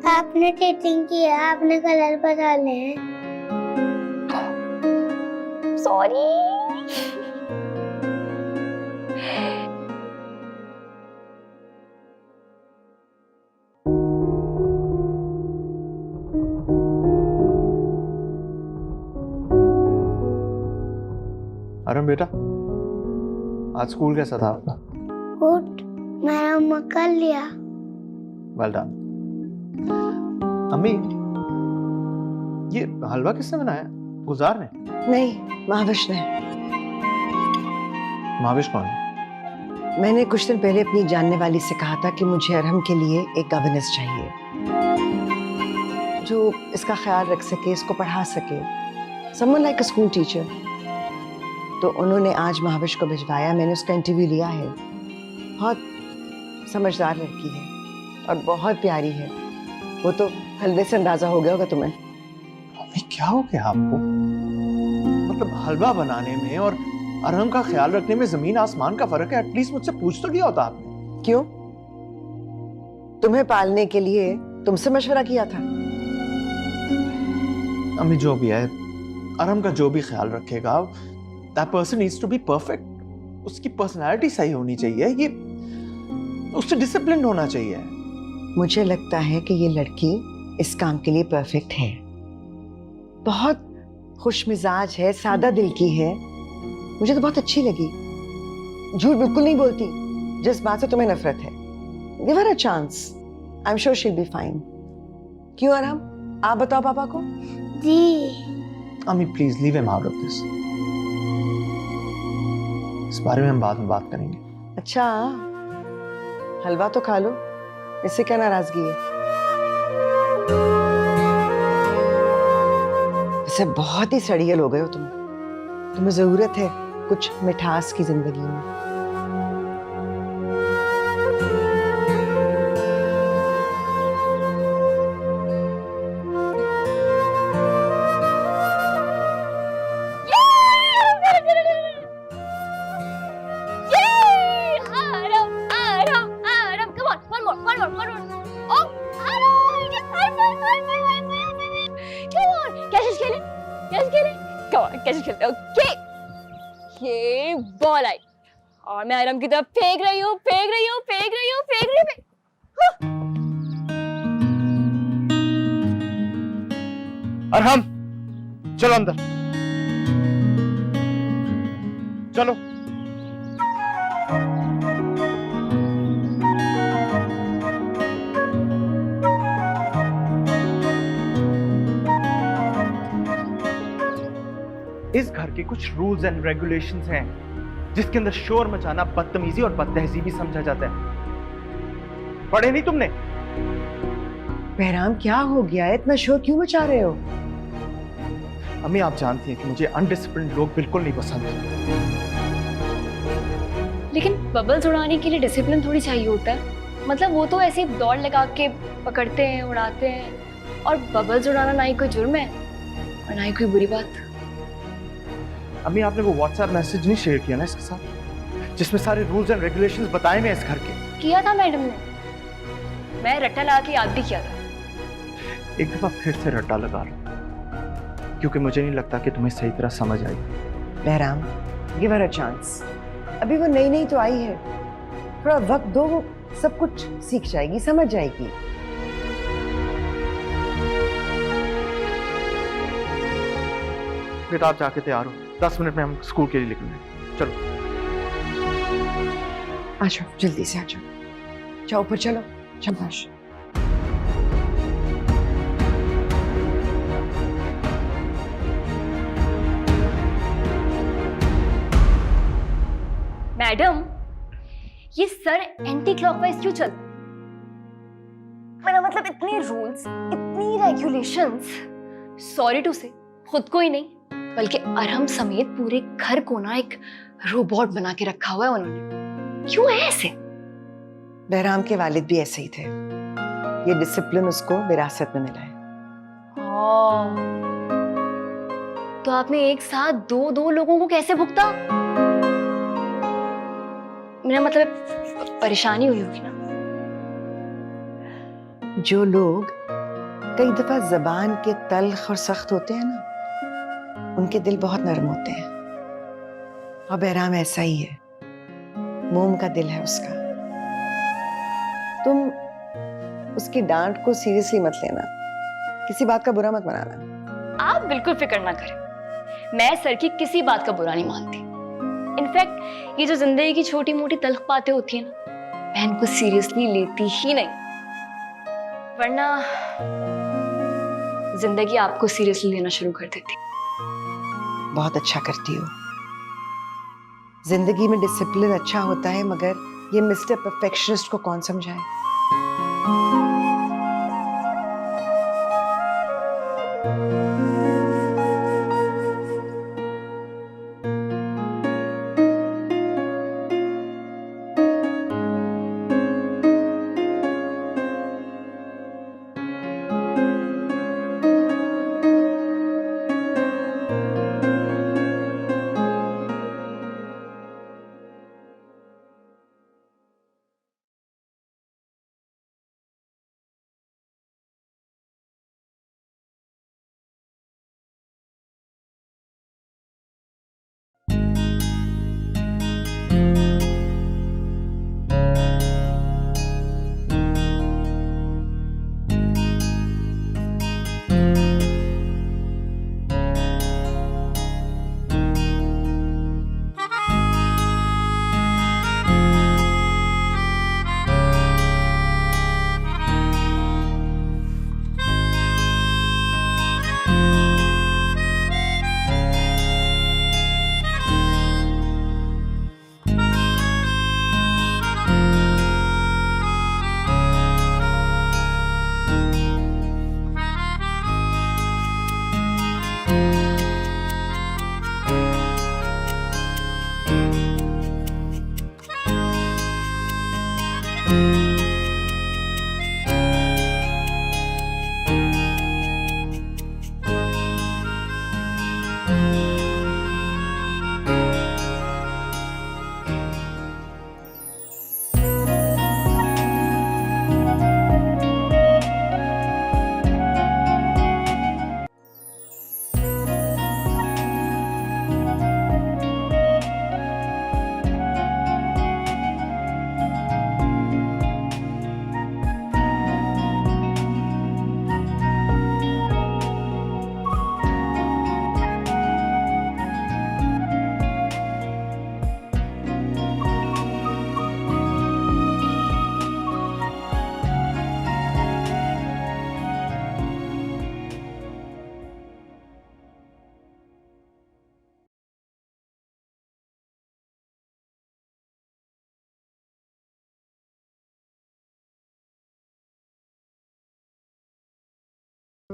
S9: आपने चीटिंग किया, आपने कलर बदले हैं।
S7: सॉरी।
S10: अरहम बेटा, आज स्कूल कैसा था आपका?
S9: गुड, मैंने होमवर्क कर लिया।
S10: Well done. अम्मी, ये हलवा किसने बनाया? गुलजार ने?
S8: नहीं, महाविश ने।
S10: महाविश कौन?
S8: मैंने कुछ दिन पहले अपनी जानने वाली से कहा था कि मुझे अरहम के लिए एक गवर्नेंस चाहिए जो इसका ख्याल रख सके, इसको पढ़ा सके, समवन लाइक अ स्कूल टीचर। तो उन्होंने आज महाविश को भिजवाया। मैंने उसका इंटरव्यू लिया है। बहुत समझदार लड़की है और बहुत प्यारी है। वो तो हलवे से अंदाजा हो गया होगा तुम्हें।
S10: मम्मी क्या हो गया आपको? मतलब हलवा बनाने में और अरहम का ख्याल रखने में जमीन आसमान का फर्क है। एटलीस्ट मुझसे पूछ तो लिया होता आपने।
S8: क्यों? तुम्हें पालने के लिए तुमसे मशवरा किया था।
S10: अम्मी जो भी है, अरहम का जो भी ख्याल रखेगा, that person needs to be perfect. उसकी पर्सनालिटी सही होनी चाहिए, ये उससे डिसिप्लिन होना चाहिए।
S8: मुझे लगता है कि ये लड़की इस काम के लिए परफेक्ट है। बहुत खुश मिजाज है, सादा दिल की है। मुझे तो बहुत अच्छी लगी। झूठ बिल्कुल नहीं बोलती जिस बात से तुम्हें नफरत है। Give her a chance, I am sure she will be fine. क्यों अरहम, आप बताओ पापा को।
S9: जी
S10: अम्मी please leave him out of this. इस बारे में हम बाद में बात करेंगे।
S8: अच्छा, हलवा तो खा लो, इससे क्या नाराजगी है? वैसे बहुत ही सड़ियल हो गए हो तुम। तुम्हें जरूरत है कुछ मिठास की जिंदगी में।
S7: ये बॉल आई और मैं आयरम की तरफ फेंक रही हूँ, फेंक रही हूँ, फेंक रही हूँ, फेंक रही हूँ।
S10: अरहम चलो अंदर चलो। इस घर के कुछ रूल्स एंड रेगुलेशंस हैं जिसके अंदर शोर मचाना बदतमीजी और बदतहजीबी समझा जाता है। पढ़े नहीं तुमने?
S8: बहराम क्या हो गया है, इतना शोर क्यों मचा रहे हो?
S10: अम्मी आप जानती हैं कि मुझे अनडिसिप्लिन्ड लोग बिल्कुल नहीं पसंद।
S7: लेकिन बबल्स उड़ाने के लिए डिसिप्लिन थोड़ी चाहिए होता है। मतलब वो तो ऐसे ही दौड़ लगा के पकड़ते हैं, उड़ाते हैं। और बबल्स उड़ाना ना ही कोई जुर्म है और ना ही कोई बुरी बात।
S10: अम्मी आपने वो व्हाट्सएप मैसेज नहीं शेयर किया ना इसके साथ, जिसमें सारे रूल्स एंड रेगुलेशंस बताए हुए इस घर के?
S7: किया था मैडम ने, मैं रट्टा लगा के याद भी किया था।
S10: एक दफा फिर से रट्टा लगा लो, क्योंकि मुझे नहीं लगता कि तुम्हें सही तरह समझ आई।
S8: Bahram, give her a chance. अभी वो नई नई तो आई है, थोड़ा वक्त दो, वो सब कुछ सीख जाएगी, समझ जाएगी।
S10: बेटा आप जाके तैयार हो, 10 मिनट में हम स्कूल के लिए निकलेंगे। चलो
S8: आ जाओ, जल्दी से आ जाओ। जाओ ऊपर चलो, शाबाश।
S7: मैडम, ये सर एंटी क्लॉकवाइज क्यों चलते? मेरा मतलब इतने रूल्स, इतनी रेगुलेशंस, सॉरी टू से खुद को ही नहीं बल्कि अरहम समेत पूरे घर को ना एक रोबोट बना के रखा हुआ है उन्होंने। क्यों है ऐसे?
S8: बहराम के वालिद भी ऐसे ही थे। ये डिसिप्लिन उसको विरासत में मिला है।
S7: तो आपने एक साथ दो लोगों को कैसे भुगता? मेरा मतलब परेशानी हुई होगी ना।
S8: जो लोग कई दफा जबान के तल्ख और सख्त होते हैं ना, उनके दिल बहुत नरम होते हैं। और बहराम ऐसा ही है, मोम का दिल है उसका। तुम उसकी डांट को सीरियसली मत लेना, किसी बात का बुरा मत मनाना।
S7: आप बिल्कुल फिक्र ना करें, मैं सर की किसी बात का बुरा नहीं मानती। इनफैक्ट ये जो जिंदगी की छोटी मोटी तल्ख बातें होती है ना, मैं इनको सीरियसली लेती ही नहीं, वरना जिंदगी आपको सीरियसली लेना शुरू कर देती।
S8: बहुत अच्छा करती हो। जिंदगी में डिसिप्लिन अच्छा होता है, मगर ये मिस्टर परफेक्शनिस्ट को कौन समझाए?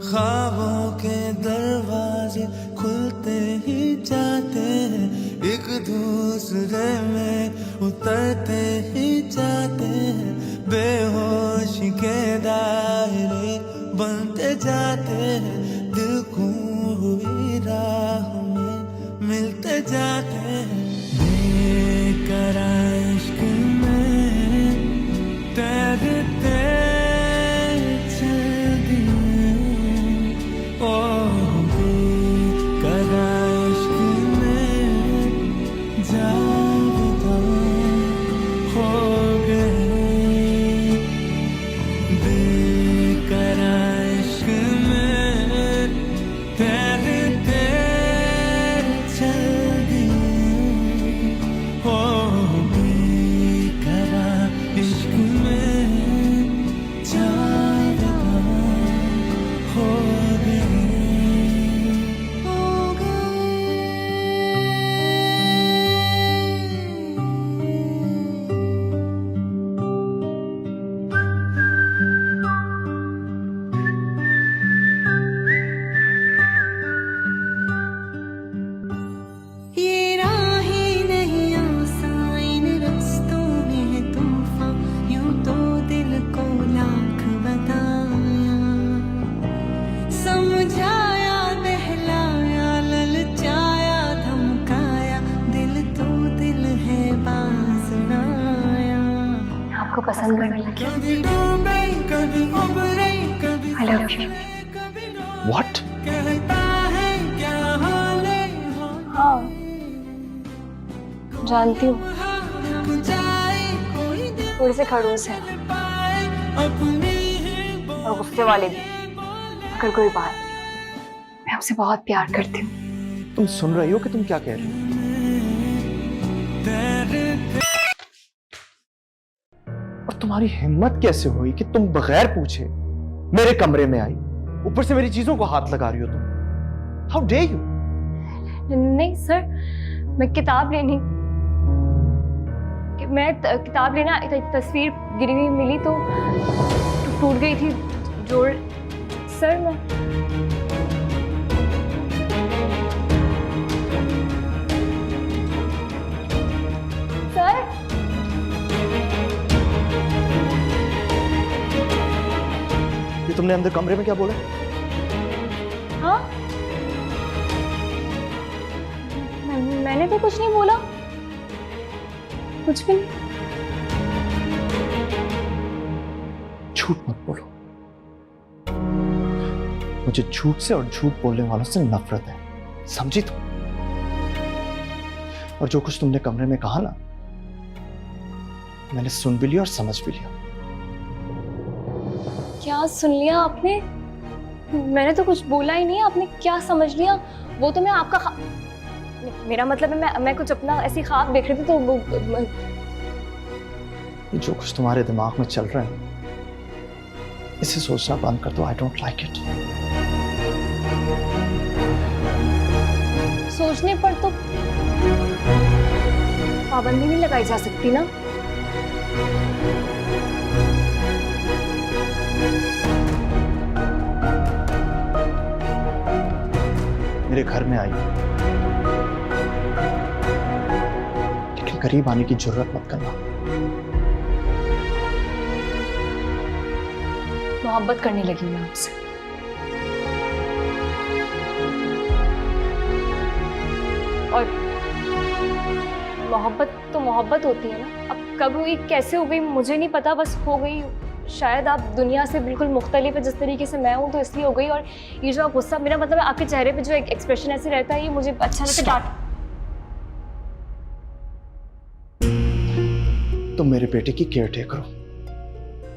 S11: ख्वाबों के दरवाजे खुलते ही जाते हैं, एक दूसरे में उतरते ही जाते हैं, बेहोशी के दायरे बनते जाते हैं, दिल गुम हुई राह में मिलते जाते हैं। बेकरार इश्क में तैरते चल दिए, ओ बेकरार इश्क में जाविदा हो गए, बेकरार इश्क में तैरते चल दिए, ओ बेकरार इश्क में जाविदा हो गए, हो गए। ये राहें नहीं आसान, इन रास्तों में है तूफान, यूं तो दिल को लाख बताया, समझाया बहलाया ललचाया धमकाया, दिल तो दिल है बाज ना आया।
S7: आपको पसंद करने लगी।
S11: कभी डूबे कभी उभरे कभी
S7: I love you.
S1: व्हाट?
S11: कहता है क्या हाल है,
S7: हाँ, जानती हूँ, थोड़ी से खड़ूस है और गुस्से वाले भी। अगर कोई बात नहीं, मैं आपसे बहुत प्यार करती हूँ।
S10: तुम सुन रही हो कि तुम क्या कह रही हो? और तुम्हारी हिम्मत कैसे हुई कि तुम बगैर पूछे मेरे कमरे में आई, ऊपर से मेरी चीजों को हाथ लगा रही हो तुम? How dare you?
S7: नहीं सर, मैं किताब लेनी, किताब लेना, तस्वीर गिरी हुई मिली तो टूट गई थी जोड़। सर मैं सर
S10: ये तुमने अंदर कमरे में क्या बोला?
S7: हाँ, मैंने तो कुछ नहीं बोला, कुछ भी नहीं।
S10: झूठ मत बोलो, मुझे झूठ से और झूठ बोलने वालों से नफरत है, समझी तुम? और जो कुछ तुमने कमरे में कहा ना, मैंने सुन भी लिया और समझ भी लिया।
S7: क्या सुन लिया आपने? मैंने तो कुछ बोला ही नहीं, आपने क्या समझ लिया? वो तो मैं आपका मेरा मतलब है मैं कुछ अपना ऐसी ख्वाब देख रही थी तो
S10: जो कुछ तुम्हारे दिमाग में चल रहा है इसे सोचना बंद कर दो। I don't like it.
S7: सोचने पर तो पाबंदी नहीं लगाई जा सकती ना।
S10: मेरे घर में आई, लेकिन करीब आने की जरूरत मत करना।
S7: मोहब्बत करने लगी मैं आपसे। और मोहब्बत तो मोहब्बत होती है ना। अब कब हुई, कैसे हो गई मुझे नहीं पता, बस हो गई। शायद आप दुनिया से बिल्कुल मुख्तलिफ है जिस तरीके से मैं हूँ, तो इसलिए हो गई। और ये जो आप गुस्सा, मेरा मतलब है आपके चेहरे पे जो एक एक्सप्रेशन ऐसे रहता है, ये मुझे अच्छा लगता है।
S10: तुम मेरे बेटे की केयर टेकर हो,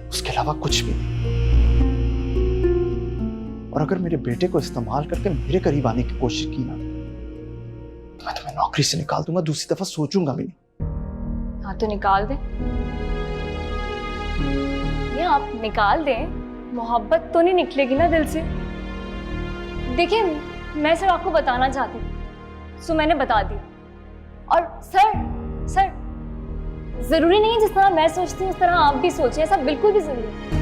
S10: उसके अलावा कुछ भी नहीं। और अगर मेरे बेटे को इस्तेमाल करके मेरे करीब आने की कोशिश की ना, तो मैं तुम्हें नौकरी से निकाल दूंगा, दूसरी दफा सोचूंगा भी नहीं।
S7: हाँ तो निकाल दें, ये आप निकाल दें, मोहब्बत तो नहीं निकलेगी ना दिल से। देखिए मैं सिर्फ आपको बताना चाहती थी, सो मैंने बता दी। और सर जरूरी नहीं है जिस तरह मैं सोचती हूँ उस तरह आप भी सोचें, ऐसा बिल्कुल भी जरूरी नहीं।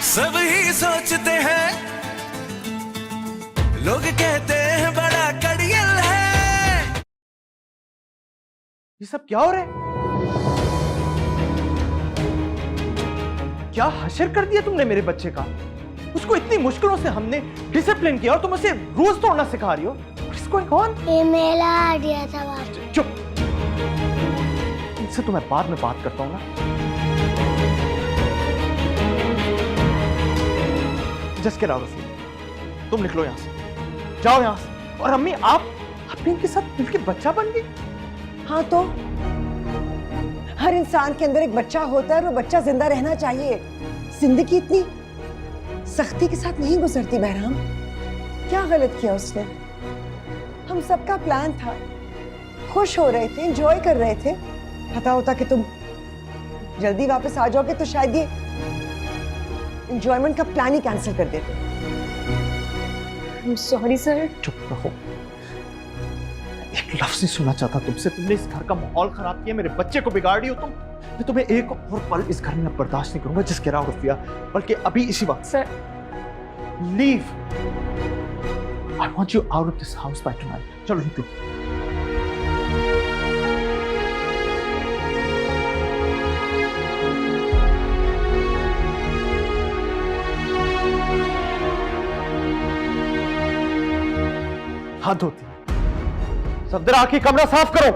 S11: सब ही सोचते हैं, लोग कहते हैं बड़ा कड़ियल है।
S10: ये सब क्या हो रहा है? क्या हशर कर दिया तुमने मेरे बच्चे का? उसको इतनी मुश्किलों से हमने डिसिप्लिन किया और तुम उसे रूल्स तोड़ना सिखा रही हो। इसको कौन?
S9: ये मेरा आइडिया था बाबा।
S10: चुप। इनसे तो मैं बाद में बात करता हूँ ना। Just get out of here. तुम निकलो यहाँ से, जाओ यहाँ से। और अम्मी आप भी इनके साथ मिलकर बच्चा बन गई।
S8: हाँ तो हर इंसान के अंदर एक बच्चा होता है और वो बच्चा जिंदा रहना चाहिए। जिंदगी इतनी सख्ती के साथ नहीं गुजरती बहराम। क्या गलत किया उसने? हम सबका प्लान था, खुश हो रहे थे, एंजॉय कर रहे थे। पता होता कि तुम जल्दी वापस आ जाओगे तो शायद ये एंजॉयमेंट का प्लान ही कैंसिल कर देते।
S7: Sorry sir.
S10: चुप रहो। एक लफ्ज नहीं सुनना चाहता तुमसे। तुमने इस घर का माहौल खराब किया, मेरे बच्चे को बिगाड़ रही हो तुम। मैं तुम्हें एक और पल इस घर में अब बर्दाश्त नहीं करूंगा। जिस गिरा रुफिया, बल्कि अभी इसी वक्त
S7: sir
S10: leave. I want you out of this house by tonight. चलो निकलो। हाथ धोती है। सफदर आके कमरा साफ करो।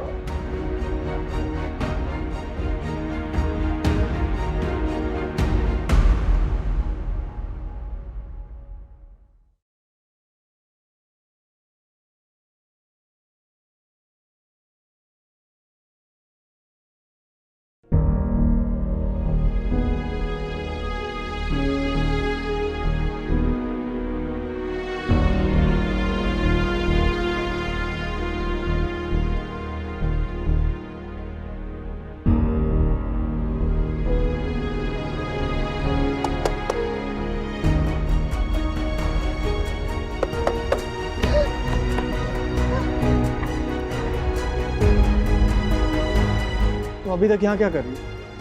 S10: तो अभी तक यहाँ क्या कर रही हो?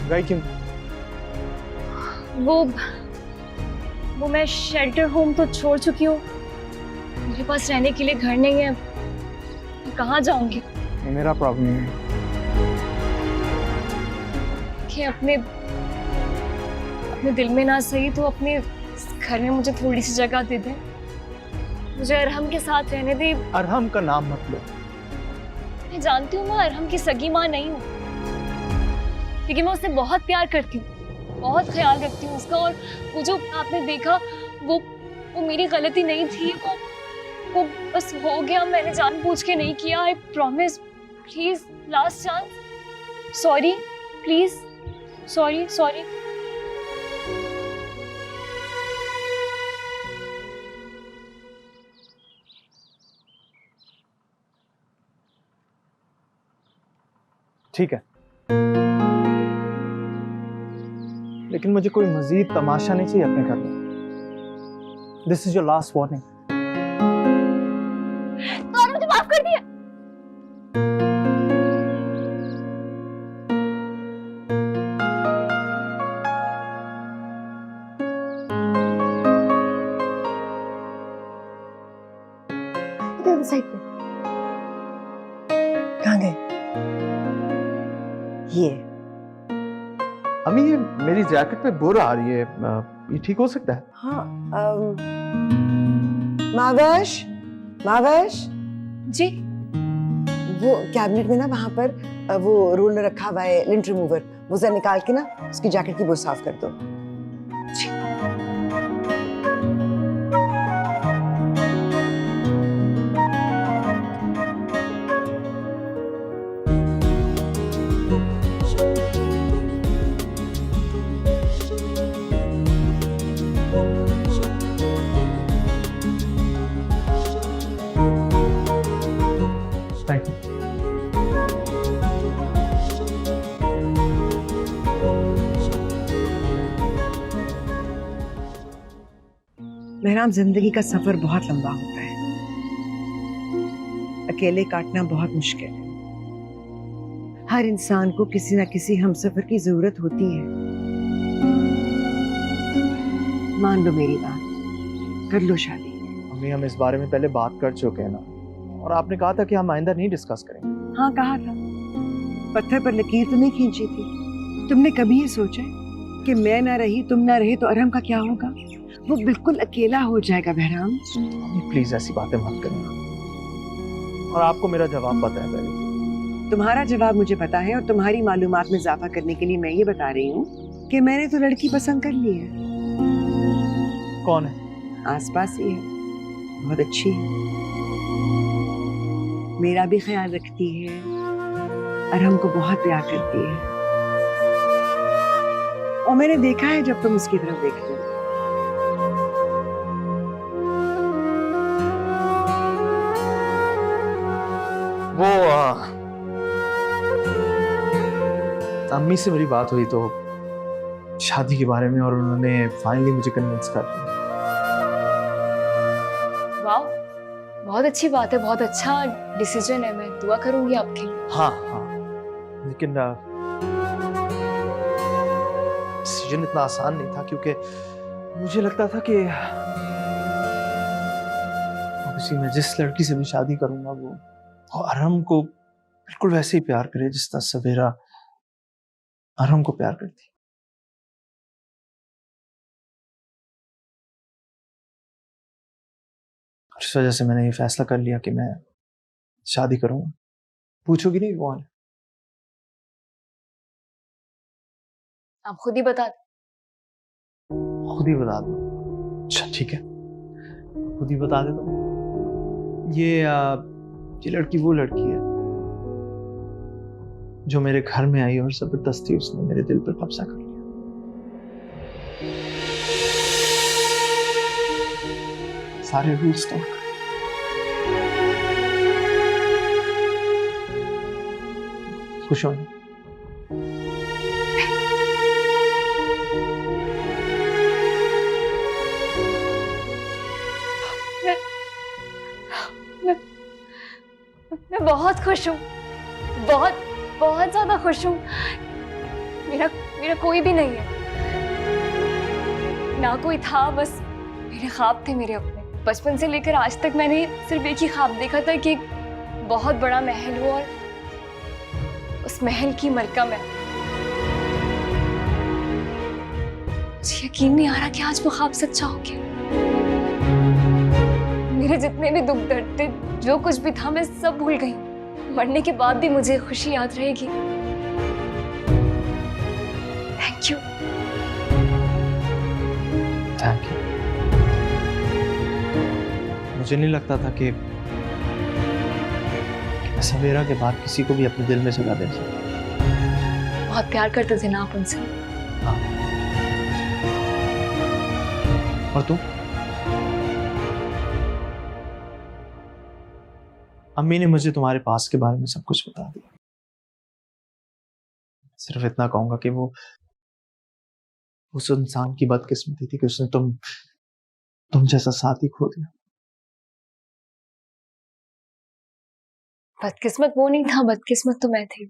S10: गई क्यों?
S7: वो मैं शेल्टर होम तो छोड़ चुकी हूँ। मेरे पास रहने के लिए घर नहीं है। मैं कहाँ जाऊंगी?
S10: मेरा प्रॉब्लम है
S7: कि अपने दिल में ना सही तो अपने घर में मुझे थोड़ी सी जगह दे दे। मुझे अरहम के साथ रहने दे।
S10: अरहम का नाम मत लो।
S7: मैं जानती हूँ मैं अरहम की सगी माँ नहीं हूँ, लेकिन मैं उससे बहुत प्यार करती हूँ, बहुत ख्याल रखती हूँ उसका। और वो जो आपने देखा वो मेरी गलती नहीं थी। वो बस हो गया, मैंने जानबूझ के नहीं किया। I promise. Please last chance. Sorry please. Sorry sorry.
S10: ठीक है, लेकिन मुझे कोई मजीद तमाशा नहीं चाहिए अपने घर में। This is your last warning.
S7: तो मुझे माफ कर दिया।
S8: साइड पे कहाँ गए? ये
S10: अम्मी ये मेरी जैकेट पे बुर आ रही है, ये ठीक हो सकता है?
S8: हाँ। मावश, मावश
S7: जी।
S8: वो कैबिनेट में ना वहाँ पर वो रोल रखा हुआ है लिंट रिमूवर, वो जरा निकाल के ना उसकी जैकेट की बुर साफ कर दो।
S10: Thank you.
S8: मेहराम, जिंदगी का सफर बहुत लंबा होता है, अकेले काटना बहुत मुश्किल है। हर इंसान को किसी ना किसी हमसफर की जरूरत होती है। मान लो मेरी बात, कर लो शादी।
S10: मम्मी हम इस बारे में पहले बात कर चुके हैं ना, और आपने कहा था कि हम आइंदा नहीं डिस्कस करेंगे।
S8: हाँ कहा था, पत्थर पर लकीर तो नहीं खींची थी। तुमने कभी ये सोचा कि मैं ना रही, तुम ना रही तो अरहम का क्या होगा? वो बिल्कुल अकेला हो जाएगा बहराम।
S10: मम्मी प्लीज ऐसी बातें मत करना, और आपको मेरा जवाब पता है पहले।
S8: तुम्हारा जवाब मुझे पता है, और तुम्हारी मालूमात में इजाफा करने के लिए मैं ये बता रही हूँ कि मैंने तो लड़की पसंद कर ली है।
S10: कौन है?
S8: आसपास ही है, बहुत अच्छी है, मेरा भी ख्याल रखती है, अरहम को बहुत प्यार करती है, और मैंने देखा है जब तुम उसकी तरफ देखते हो।
S10: वो अम्मी से मेरी बात हुई तो शादी के बारे में, और उन्होंने फाइनली मुझे कन्विंस कर दिया।
S7: वाह, बहुत अच्छी बात है, बहुत अच्छा डिसीजन है। मैं दुआ करूंगी आपके लिए।
S10: हाँ हाँ, लेकिन डिसीजन इतना आसान नहीं था, क्योंकि मुझे लगता था कि obviously मैं जिस लड़की से भी शादी करूंगा वो अरहम को बिल्कुल वैसे ही प्यार करे जिस तरह सवेरा अरहम को प्यार करती। इस वजह से मैंने ये फैसला कर लिया कि मैं शादी करूंगा। पूछोगी नहीं कौन?
S7: आप खुद ही बता दो।
S10: खुद ही बता दो? अच्छा ठीक है, खुद ही बता दे दो। ये लड़की वो लड़की है जो मेरे घर में आई और जबरदस्ती उसने मेरे दिल पर कब्जा कर लिया। सारे रूल्स तोड़ कर। खुश हो?
S7: मैं बहुत खुश हूँ, बहुत बहुत ज्यादा खुश हूँ। मेरा कोई भी नहीं है, ना कोई था, बस मेरे ख्वाब थे मेरे अपने। बचपन से लेकर आज तक मैंने सिर्फ एक ही ख्वाब देखा था कि बहुत बड़ा महल हो और उस महल की मलका मैं। मुझे यकीन नहीं आ रहा कि आज वो ख्वाब सच्चा हो गया। मेरे जितने भी दुख दर्द थे, जो कुछ भी था, मैं सब भूल गई। मरने के बाद भी मुझे खुशी याद रहेगी। Thank you.
S10: Thank you. मुझे नहीं लगता था कि मैं सवेरा के बाद किसी को भी अपने दिल में जगह दे सकता।
S7: बहुत प्यार करते थे ना आप उनसे।
S10: हाँ। और तुम? अम्मी ने मुझे तुम्हारे पास के बारे में सब कुछ बता दिया। सिर्फ इतना कहूंगा कि वो उस इंसान की बदकिस्मती थी कि उसने तुम जैसा साथी खो दिया।
S7: बदकिस्मत वो नहीं था, बदकिस्मत तो मैं थी।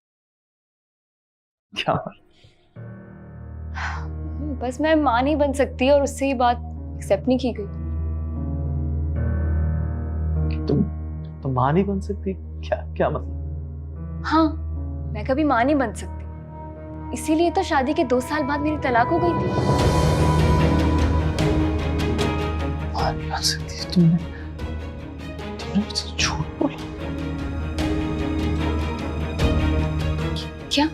S10: क्या?
S7: बस मैं मां नहीं बन सकती और उससे ही बात एक्सेप्ट नहीं की गई।
S10: तुम मां नहीं बन सकती? क्या मतलब?
S7: हाँ, मैं कभी मां नहीं बन सकती, इसीलिए तो शादी के 2 साल बाद मेरी तलाक हो गई थी।
S10: मां नहीं बन सकती? तुमने मुझसे झूठ बोला।
S7: क्या?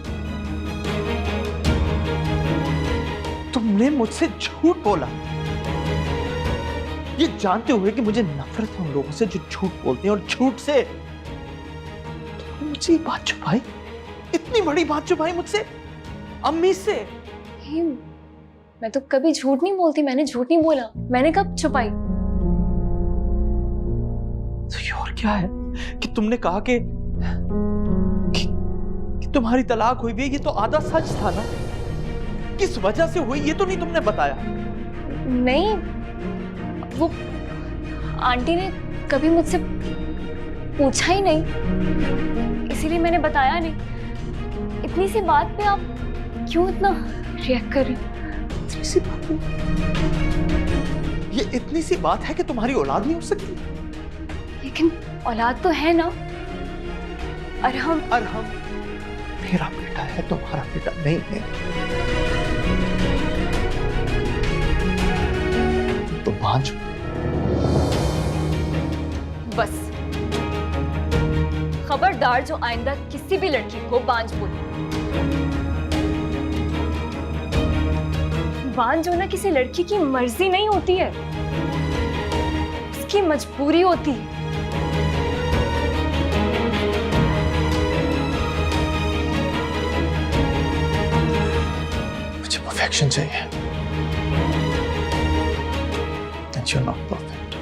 S10: तुमने मुझसे झूठ बोला, ये जानते हुए कि मुझे नफरत है उन लोगों से जो झूठ बोलते हैं, और झूठ से तुमने मुझसे ये बात छुपाई, इतनी बड़ी बात छुपाई मुझसे, अम्मी से।
S7: मैं तो कभी झूठ नहीं बोलती, मैंने झूठ नहीं बोला। मैंने कब छुपाई?
S10: तो ये और क्या है कि तुमने कहा कि तुम्हारी तलाक हुई भी है, ये तो आधा सच था ना। किस वजह से हुई ये तो नहीं तुमने बताया।
S7: नहीं, वो आंटी ने कभी मुझसे पूछा ही नहीं, इसीलिए मैंने बताया नहीं। इतनी सी बात पे आप क्यों इतना रिएक्ट कर रही हो?
S10: इतनी सी बात पे इतनी सी बात है कि तुम्हारी औलाद नहीं हो सकती?
S7: लेकिन औलाद तो है ना। अरहम
S10: मेरा बेटा है, तुम्हारा बेटा नहीं है। तो बांझ।
S7: बस खबरदार जो आइंदा किसी भी लड़की को बांझ बोले। बांझ होना किसी लड़की की मर्जी नहीं होती है, उसकी मजबूरी होती है।
S10: मुझे परफेक्शन चाहिए। And you're not perfect.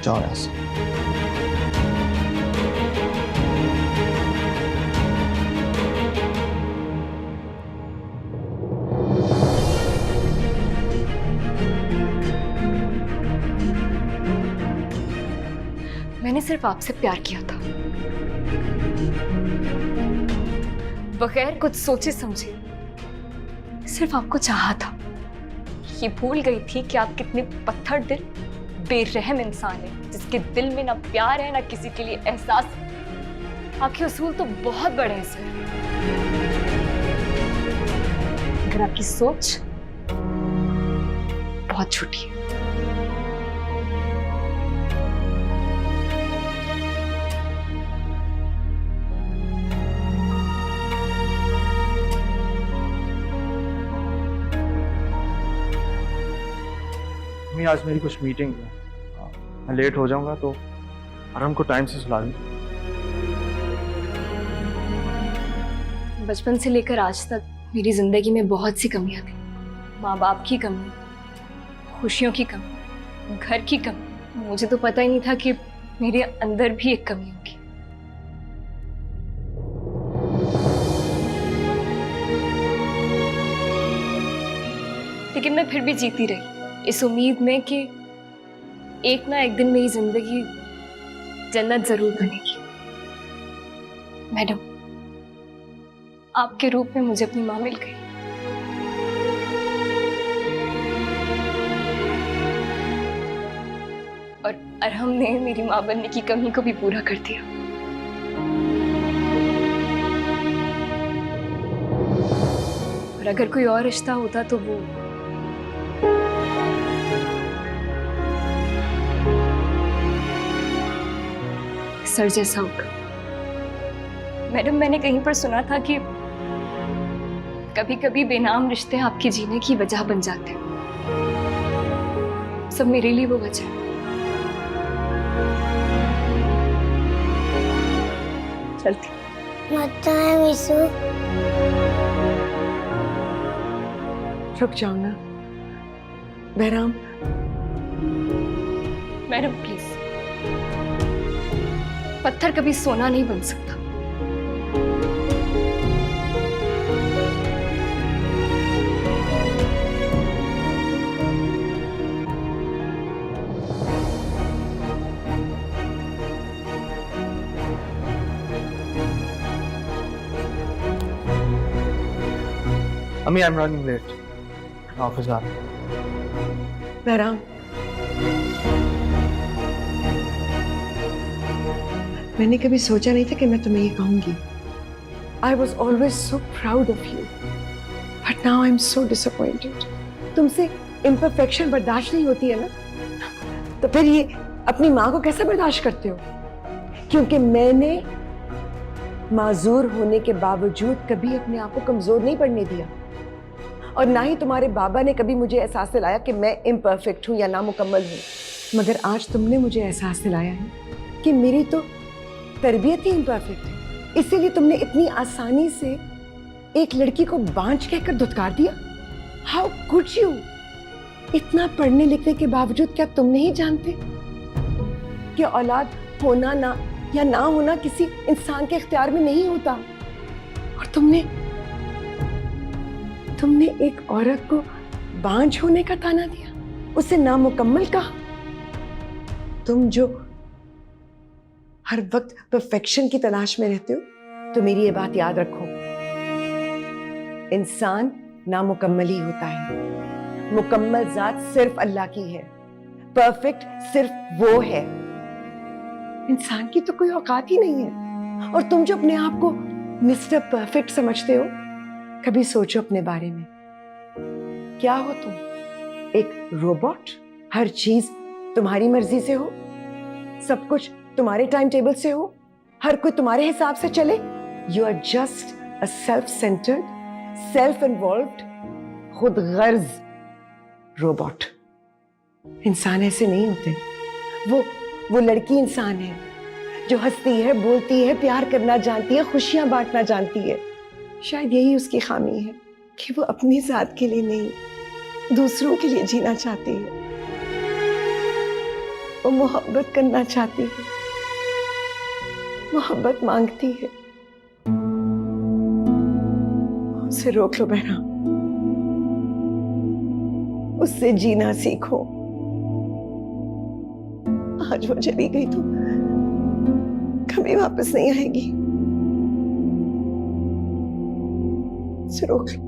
S10: जाओ यहाँ से।
S7: मैंने सिर्फ आपसे प्यार किया था, बगैर कुछ सोचे समझे सिर्फ आपको चाहा था। ये भूल गई थी कि आप कितने पत्थर दिल बेरहम इंसान हैं, जिसके दिल में ना प्यार है ना किसी के लिए एहसास है। आपके उसूल तो बहुत बड़े हैं सर, मगर आपकी सोच बहुत छोटी है।
S10: आज मेरी कुछ मीटिंग है, मैं लेट हो जाऊंगा तो अरहम को टाइम से सुला दीजिए।
S7: बचपन से लेकर आज तक मेरी जिंदगी में बहुत सी कमियां थी। माँ बाप की कमी, खुशियों की कमी, घर की कमी। मुझे तो पता ही नहीं था कि मेरे अंदर भी एक कमी होगी। लेकिन मैं फिर भी जीती रही, इस उम्मीद में कि एक ना एक दिन मेरी जिंदगी जन्नत जरूर बनेगी। मैडम, आपके रूप में मुझे अपनी माँ मिल गई। और अरहम ने मेरी माँ बनने की कमी को भी पूरा कर दिया। और अगर कोई और रिश्ता होता तो वो सर जैसा होगा। मैडम, मैंने कहीं पर सुना था कि कभी कभी बेनाम रिश्ते आपके जीने की वजह बन जाते हैं। सब मेरे लिए वो वजह है। चलती।
S9: मत है विशु।
S8: रुक जाओ ना बहराम।
S7: मैडम प्लीज, पत्थर कभी सोना नहीं बन सकता।
S10: अम्मी, I am running late, office जा रहा हूं।
S8: बहराम, मैंने कभी सोचा नहीं था कि मैं तुम्हें ये कहूंगी। I was always so proud of you, but now I'm so disappointed. तुमसे imperfection बर्दाश्त नहीं होती है ना, तो फिर ये अपनी माँ को कैसे बर्दाश्त करते हो? क्योंकि मैंने माजूर होने के बावजूद कभी अपने आप को कमजोर नहीं पड़ने दिया, और ना ही तुम्हारे बाबा ने कभी मुझे एहसास दिलाया कि मैं इम्परफेक्ट हूँ या नामुकम्मल हूँ। मगर आज तुमने मुझे एहसास दिलाया है कि मेरी तो तरबियत ही इम्परफेक्ट है, इसीलिए तुमने इतनी आसानी से एक लड़की को बांझ कहकर धुतकार दिया। How could you? इतना पढ़ने लिखने के बावजूद क्या तुम नहीं जानते कि औलाद होना ना या ना होना किसी इंसान के इख्तियार में नहीं होता? और तुमने एक औरत को बांझ होने का ताना दिया, उसे नामुकम्मल कहा। तुम जो हर वक्त परफेक्शन की तलाश में रहते हो, तो मेरी ये बात याद रखो, इंसान नामुकम्मल ही होता है। मुकम्मल जात सिर्फ अल्लाह की है, परफेक्ट सिर्फ वो है। इंसान की तो कोई औकात ही नहीं है। और तुम जो अपने आप को मिस्टर परफेक्ट समझते हो, कभी सोचो अपने बारे में, क्या हो तुम? एक रोबोट? हर चीज तुम्हारी मर्जी से हो, सब कुछ तुम्हारे टाइम टेबल से हो, हर कोई तुम्हारे हिसाब से चले? You are just a self centred, self involved, खुद गर्ज रोबोट। इंसान ऐसे नहीं होते। वो लड़की इंसान है जो हंसती है, बोलती है, प्यार करना जानती है, खुशियां बांटना जानती है। शायद यही उसकी खामी है कि वो अपनी जात के लिए नहीं, दूसरों के लिए जीना चाहती है। वो मोहब्बत करना चाहती है, मोहब्बत मांगती है। उसे रोक लो बहना, उससे जीना सीखो। आज वो चली गई तो कभी वापस नहीं आएगी। उसे रोक लो।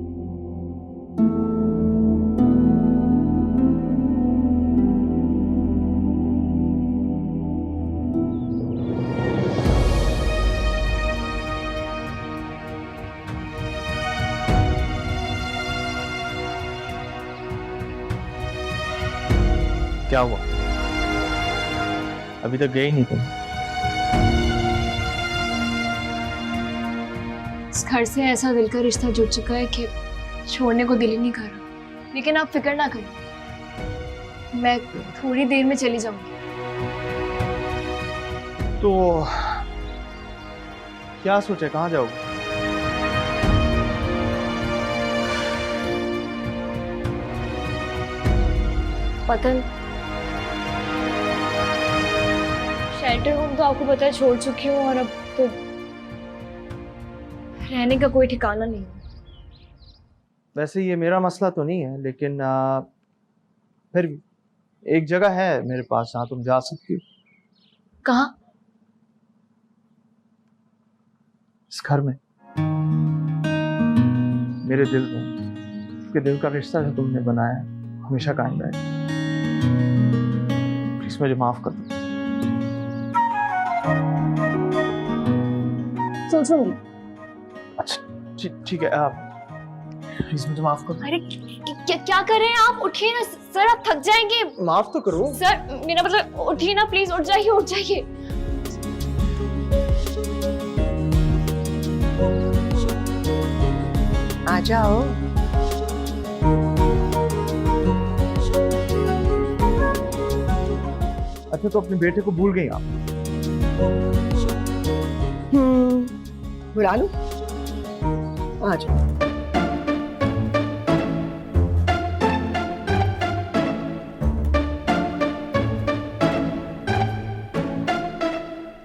S10: क्या हुआ? अभी तक गए ही नहीं तुम।
S7: इस घर से ऐसा दिल का रिश्ता जुड़ चुका है कि छोड़ने को दिल ही नहीं कर रहा। लेकिन आप फिक्र ना करें, मैं थोड़ी देर में चली जाऊंगी।
S10: तो क्या सोचे, कहाँ जाओगे?
S7: पता नहीं, शेल्टर होम तो आपको पता है छोड़ चुकी हूँ, और अब तो रहने का कोई ठिकाना नहीं है।
S10: वैसे ये मेरा मसला तो नहीं है, लेकिन फिर भी एक जगह है मेरे पास जहाँ तुम जा सकती हो।
S7: कहाँ?
S10: इस घर में, मेरे दिल में। उसके दिल का रिश्ता जो तुमने बनाया है हमेशा कायम रहे। प्लीज मुझे माफ कर दो।
S7: सोचूंगी।
S10: अच्छा ठीक है, प्लीज मुझे माफ कर दो।
S7: अरे क्या कर रहे हैं आप? उठिए ना सर, आप थक जाएंगे।
S10: माफ तो करो
S7: सर, मेरा मतलब उठिए ना प्लीज, उठ जाइए उठ जाइए।
S8: आ जाओ।
S10: अच्छा, तो अपने बेटे को भूल गई आप?
S8: बुला लूं? आ जाओ।